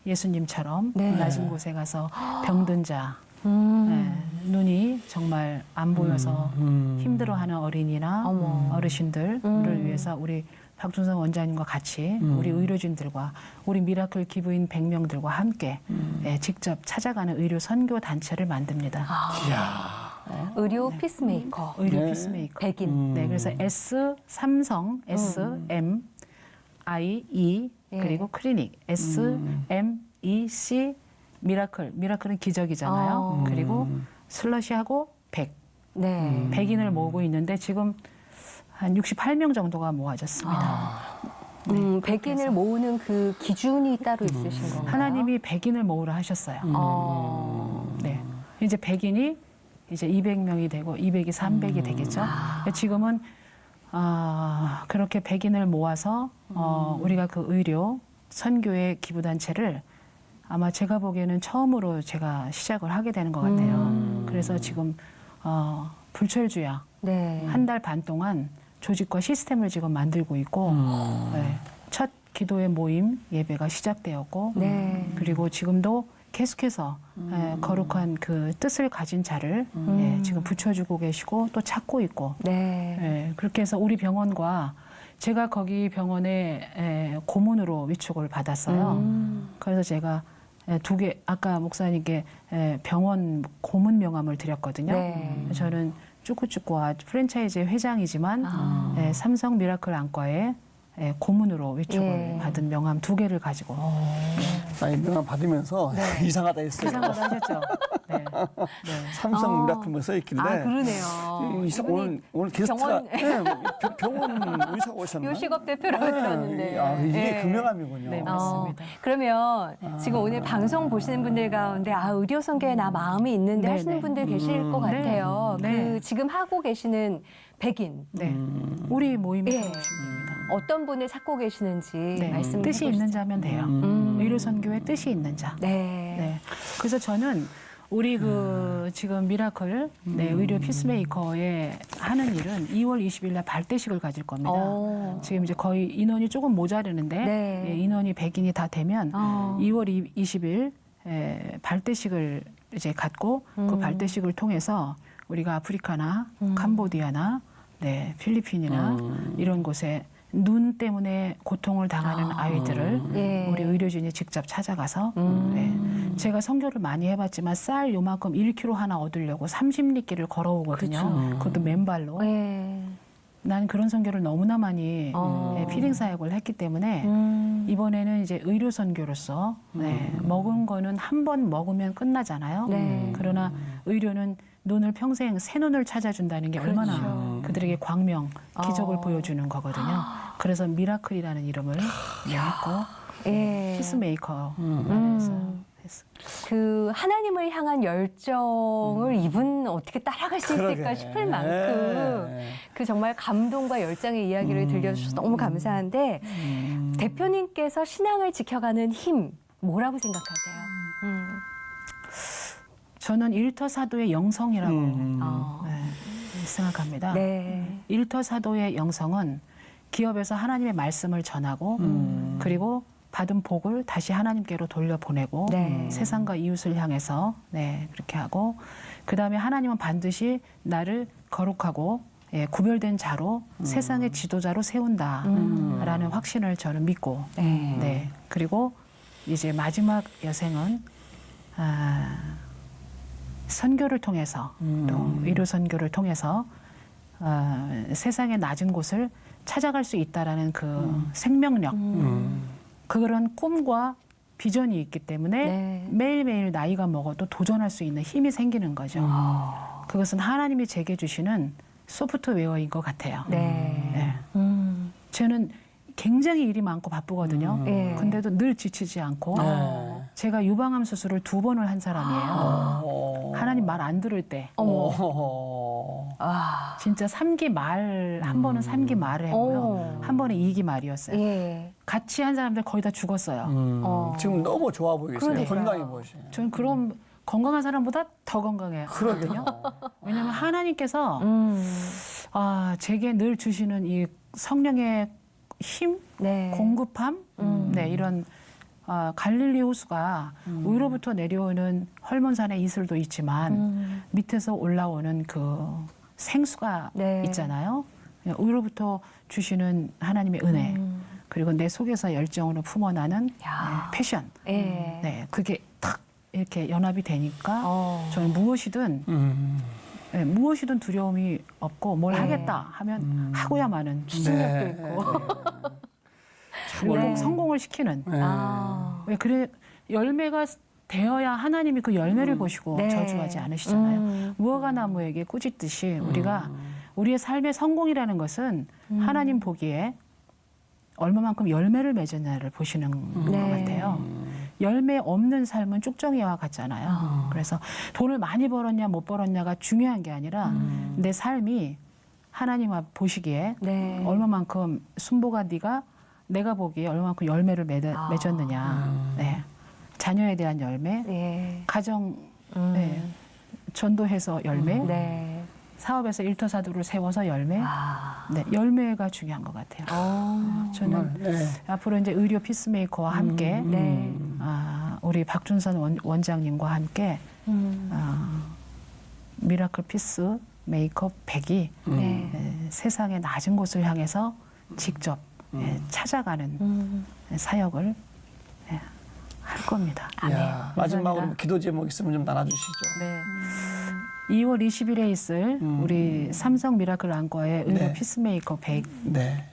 Speaker 4: 예수님처럼
Speaker 2: 네.
Speaker 4: 낮은 곳에 가서 병든 자,
Speaker 2: 음.
Speaker 4: 눈이 정말 안 보여서 힘들어하는 어린이나
Speaker 2: 어머.
Speaker 4: 어르신들을 위해서 우리 박준성 원장님과 같이 우리 의료진들과 우리 미라클 기부인 100명들과 함께 직접 찾아가는 의료 선교 단체를 만듭니다.
Speaker 1: 이야.
Speaker 2: 의료 피스메이커.
Speaker 4: 의료
Speaker 1: 네.
Speaker 4: 피스메이커.
Speaker 2: 백인.
Speaker 4: 네, 그래서 삼성, M, I, E
Speaker 2: 예.
Speaker 4: 그리고 클리닉, M, E, C, 미라클은 기적이잖아요. 그리고 슬러시하고 100,
Speaker 2: 네.
Speaker 4: 100인을 모으고 있는데 지금 한 68명 정도가 모아졌습니다.
Speaker 2: 백인을 모으는 그 기준이 따로 있으신 건가요?
Speaker 4: 하나님이 100인을 모으라 하셨어요. 네, 이제 100인이 이제 200명이 되고 200이 300이 되겠죠. 지금은 그렇게 100인을 모아서 우리가 그 의료 선교의 기부단체를 아마 제가 보기에는 처음으로 제가 시작을 하게 되는 것 같아요. 그래서 지금 불철주야
Speaker 2: 네.
Speaker 4: 한 달 반 동안 조직과 시스템을 지금 만들고 있고 네, 첫 기도의 모임 예배가 시작되었고
Speaker 2: 네.
Speaker 4: 그리고 지금도 계속해서 거룩한 그 뜻을 가진 자를 지금 붙여주고 계시고 또 찾고 있고
Speaker 2: 네.
Speaker 4: 그렇게 해서 우리 병원과 제가 거기 병원에 고문으로 위촉을 받았어요. 그래서 제가 2개 아까 목사님께 병원 고문 명함을 드렸거든요.
Speaker 2: 네.
Speaker 4: 저는 쭈꾸쭈꾸와 프랜차이즈 회장이지만 삼성 미라클 안과에 고문으로 위촉을
Speaker 2: 예.
Speaker 4: 받은 명함 2개를 가지고
Speaker 1: 아니, 명함 받으면서 이상하다 했어요.
Speaker 4: 이상하다 하셨죠. 네.
Speaker 1: 삼성 미라클 뭐 써있길래.
Speaker 2: 그러네요.
Speaker 1: 오늘 게스트가
Speaker 2: 병원-
Speaker 1: 병원 의사가 오셨나?
Speaker 2: 요식업 대표라고 들었는데.
Speaker 1: 이게
Speaker 2: 예.
Speaker 1: 그 명함이군요.
Speaker 4: 네, 맞습니다.
Speaker 2: 그러면 지금 오늘 방송 보시는 분들 가운데 의료 선교에 나 마음이 있는데
Speaker 4: 네,
Speaker 2: 하시는
Speaker 4: 네.
Speaker 2: 분들 계실 것
Speaker 4: 네.
Speaker 2: 같아요.
Speaker 4: 네.
Speaker 2: 그 지금 하고 계시는 백인
Speaker 4: 네. 우리 모임에
Speaker 2: 예.
Speaker 4: 들어오시면 됩니다.
Speaker 2: 어떤 분을 찾고 계시는지
Speaker 4: 네.
Speaker 2: 말씀
Speaker 4: 뜻이 있는 자면 돼요. 의료 선교에 뜻이 있는 자.
Speaker 2: 네.
Speaker 4: 네. 그래서 저는 우리 그 지금 미라클 의료 피스메이커에 하는 일은 2월 20일 날 발대식을 가질 겁니다. 지금 이제 거의 인원이 조금 모자르는데
Speaker 2: 네.
Speaker 4: 인원이 100인이 다 되면 2월 20일 발대식을 이제 갖고 그 발대식을 통해서 우리가 아프리카나 캄보디아나 필리핀이나 이런 곳에 눈 때문에 고통을 당하는 아이들을
Speaker 2: 예.
Speaker 4: 우리 의료진이 직접 찾아가서 제가 선교를 많이 해봤지만 쌀 요만큼 1kg 하나 얻으려고 30리길을 걸어오거든요. 그것도 맨발로.
Speaker 2: 네.
Speaker 4: 난 그런 선교를 너무나 많이 피딩 사역을 했기 때문에 이번에는 이제 의료 선교로서 먹은 거는 한 번 먹으면 끝나잖아요.
Speaker 2: 네.
Speaker 4: 그러나 의료는 눈을 평생 새 눈을 찾아준다는 게
Speaker 2: 그렇죠.
Speaker 4: 얼마나 그들에게 광명, 기적을 보여주는 거거든요. 그래서 미라클이라는 이름을 내었고
Speaker 2: 예.
Speaker 4: 피스메이커
Speaker 2: 그 하나님을 향한 열정을 이분 어떻게 따라갈 수 있을까
Speaker 1: 그러게.
Speaker 2: 싶을 만큼 그 정말 감동과 열정의 이야기를 들려주셔서 너무 감사한데 대표님께서 신앙을 지켜가는 힘 뭐라고 생각하세요?
Speaker 4: 저는 일터 사도의 영성이라고 생각합니다.
Speaker 2: 네.
Speaker 4: 일터 사도의 영성은 기업에서 하나님의 말씀을 전하고 그리고 받은 복을 다시 하나님께로 돌려보내고
Speaker 2: 네.
Speaker 4: 세상과 이웃을 향해서 그렇게 하고 그다음에 하나님은 반드시 나를 거룩하고 구별된 자로 세상의 지도자로 세운다라는 확신을 저는 믿고 그리고 이제 마지막 여생은 선교를 통해서 또 의료 선교를 통해서 세상의 낮은 곳을 찾아갈 수 있다라는 그 생명력 그런 꿈과 비전이 있기 때문에 매일매일 나이가 먹어도 도전할 수 있는 힘이 생기는 거죠. 그것은 하나님이 제게 주시는 소프트웨어인 것 같아요. 저는 굉장히 일이 많고 바쁘거든요. 근데도 늘 지치지 않고 제가 유방암 수술을 2번을 한 사람이에요. 하나님 말 안 들을 때
Speaker 2: 아.
Speaker 4: 진짜 3기 말, 한 번은 3기 말을 했고요. 한 번은 2기 말이었어요.
Speaker 2: 예.
Speaker 4: 같이 한 사람들 거의 다 죽었어요.
Speaker 1: 지금 너무 좋아 보이세요.
Speaker 2: 그러니까요.
Speaker 1: 건강해 보이세요.
Speaker 4: 저는 그럼 건강한 사람보다 더 건강해거든요. 왜냐하면 하나님께서 제게 늘 주시는 이 성령의 힘,
Speaker 2: 네.
Speaker 4: 공급함, 네, 이런 갈릴리 호수가 위로부터 내려오는 헐몬산의 이슬도 있지만 밑에서 올라오는 그 생수가
Speaker 2: 네.
Speaker 4: 있잖아요. 위로부터 주시는 하나님의 은혜, 그리고 내 속에서 열정으로 품어나는
Speaker 2: 야.
Speaker 4: 패션,
Speaker 2: 예.
Speaker 4: 네, 그게 탁 이렇게 연합이 되니까 저는 네, 무엇이든 두려움이 없고 뭘
Speaker 2: 네.
Speaker 4: 하겠다 하면 하고야마는
Speaker 2: 추진력도
Speaker 1: 네.
Speaker 2: 있고.
Speaker 4: 그리고
Speaker 2: 네.
Speaker 4: 꼭 성공을 시키는.
Speaker 1: 네.
Speaker 2: 아.
Speaker 4: 왜 그래 열매가 되어야 하나님이 그 열매를 보시고
Speaker 2: 네.
Speaker 4: 저주하지 않으시잖아요. 무화과 나무에게 꾸짖듯이 우리가 우리의 삶의 성공이라는 것은 하나님 보기에 얼마만큼 열매를 맺었냐를 보시는 것
Speaker 2: 네.
Speaker 4: 같아요. 열매 없는 삶은 쭉정이와 같잖아요. 그래서 돈을 많이 벌었냐 못 벌었냐가 중요한 게 아니라 내 삶이 하나님 앞 보시기에
Speaker 2: 네.
Speaker 4: 얼마만큼 순보가 내가 보기에 얼마만큼 열매를 맺었느냐. 네. 자녀에 대한 열매,
Speaker 2: 예.
Speaker 4: 가정 네. 전도해서 열매,
Speaker 2: 네.
Speaker 4: 사업에서 일터사도를 세워서 열매.
Speaker 2: 아.
Speaker 4: 네, 열매가 중요한 것 같아요. 저는
Speaker 1: 네.
Speaker 4: 앞으로 이제 의료 피스메이커와 함께
Speaker 2: 네.
Speaker 4: 우리 박준선 원장님과 함께 미라클 피스 메이커 100이
Speaker 2: 네.
Speaker 4: 세상의 낮은 곳을 향해서 직접 찾아가는 사역을 할 겁니다.
Speaker 1: 야, 마지막으로 기도 제목 있으면 좀 나눠주시죠.
Speaker 4: 네. 2월 20일에 있을 우리 삼성 미라클 안과의 의료
Speaker 1: 네.
Speaker 4: 피스메이커 100
Speaker 1: 네.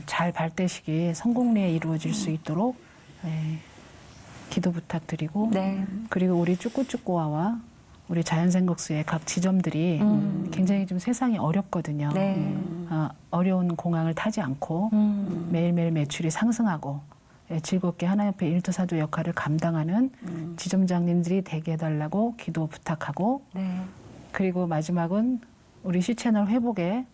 Speaker 4: 잘 발대식이 성공리에 이루어질 수 있도록 기도 부탁드리고
Speaker 2: 네.
Speaker 4: 그리고 우리 쭈꾸쭈꾸와와 우리 자연생국수의 각 지점들이 굉장히 좀 세상이 어렵거든요.
Speaker 2: 네.
Speaker 4: 어려운 공항을 타지 않고 매일매일 매출이 상승하고 즐겁게 하나옆에 일터사도 역할을 감당하는 지점장님들이 되게 해달라고 기도 부탁하고
Speaker 2: 네.
Speaker 4: 그리고 마지막은 우리 시채널 회복에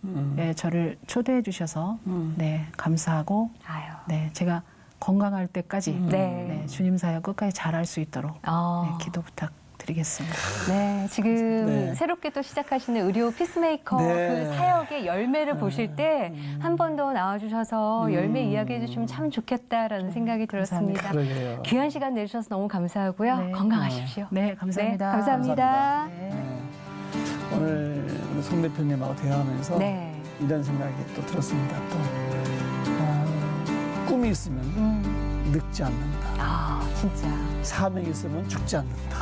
Speaker 4: 저를 초대해 주셔서 네, 감사하고
Speaker 2: 아유.
Speaker 4: 네, 제가 건강할 때까지
Speaker 2: 네.
Speaker 4: 네, 주님 사역 끝까지 잘할 수 있도록
Speaker 2: 아.
Speaker 4: 네, 기도 부탁드리겠습니다.
Speaker 2: 네, 지금
Speaker 1: 네.
Speaker 2: 새롭게 또 시작하시는 의료 피스메이커
Speaker 1: 네.
Speaker 2: 그 사역의 열매를 보실 때 한 번 더 나와주셔서 열매 이야기해 주시면 참 좋겠다라는 생각이 들었습니다.
Speaker 1: 그러게요.
Speaker 2: 귀한 시간 내주셔서 너무 감사하고요.
Speaker 4: 네.
Speaker 2: 건강하십시오.
Speaker 4: 네, 감사합니다.
Speaker 2: 네, 감사합니다.
Speaker 4: 네.
Speaker 1: 오늘 우리 송 대표님하고 대화하면서
Speaker 2: 네.
Speaker 1: 이런 생각이 또 들었습니다. 또 꿈이 있으면 늙지 않는다.
Speaker 2: 아, 진짜.
Speaker 1: 사명이 있으면 죽지 않는다.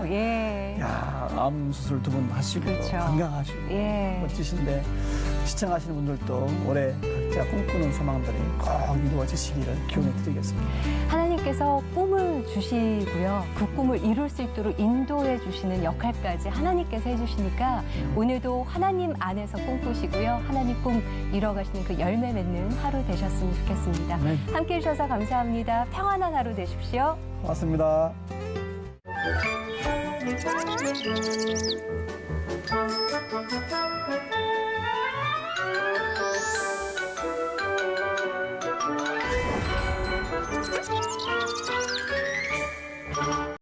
Speaker 2: 예.
Speaker 1: 야, 암 수술 2번 하시고
Speaker 2: 그렇죠.
Speaker 1: 건강하시고
Speaker 2: 예.
Speaker 1: 멋지신데 시청하시는 분들도 올해 각자 꿈꾸는 소망들이 꼭 이루어지시기를 기원해 드리겠습니다.
Speaker 2: 하나님께서 꿈을 주시고요. 그 꿈을 이룰 수 있도록 인도해 주시는 역할까지 하나님께서 해주시니까 오늘도 하나님 안에서 꿈꾸시고요. 하나님 꿈 이뤄가시는 그 열매 맺는 하루 되셨으면 좋겠습니다.
Speaker 1: 네.
Speaker 2: 함께 해주셔서 감사합니다. 평안한 하루 되십시오.
Speaker 1: 고맙습니다.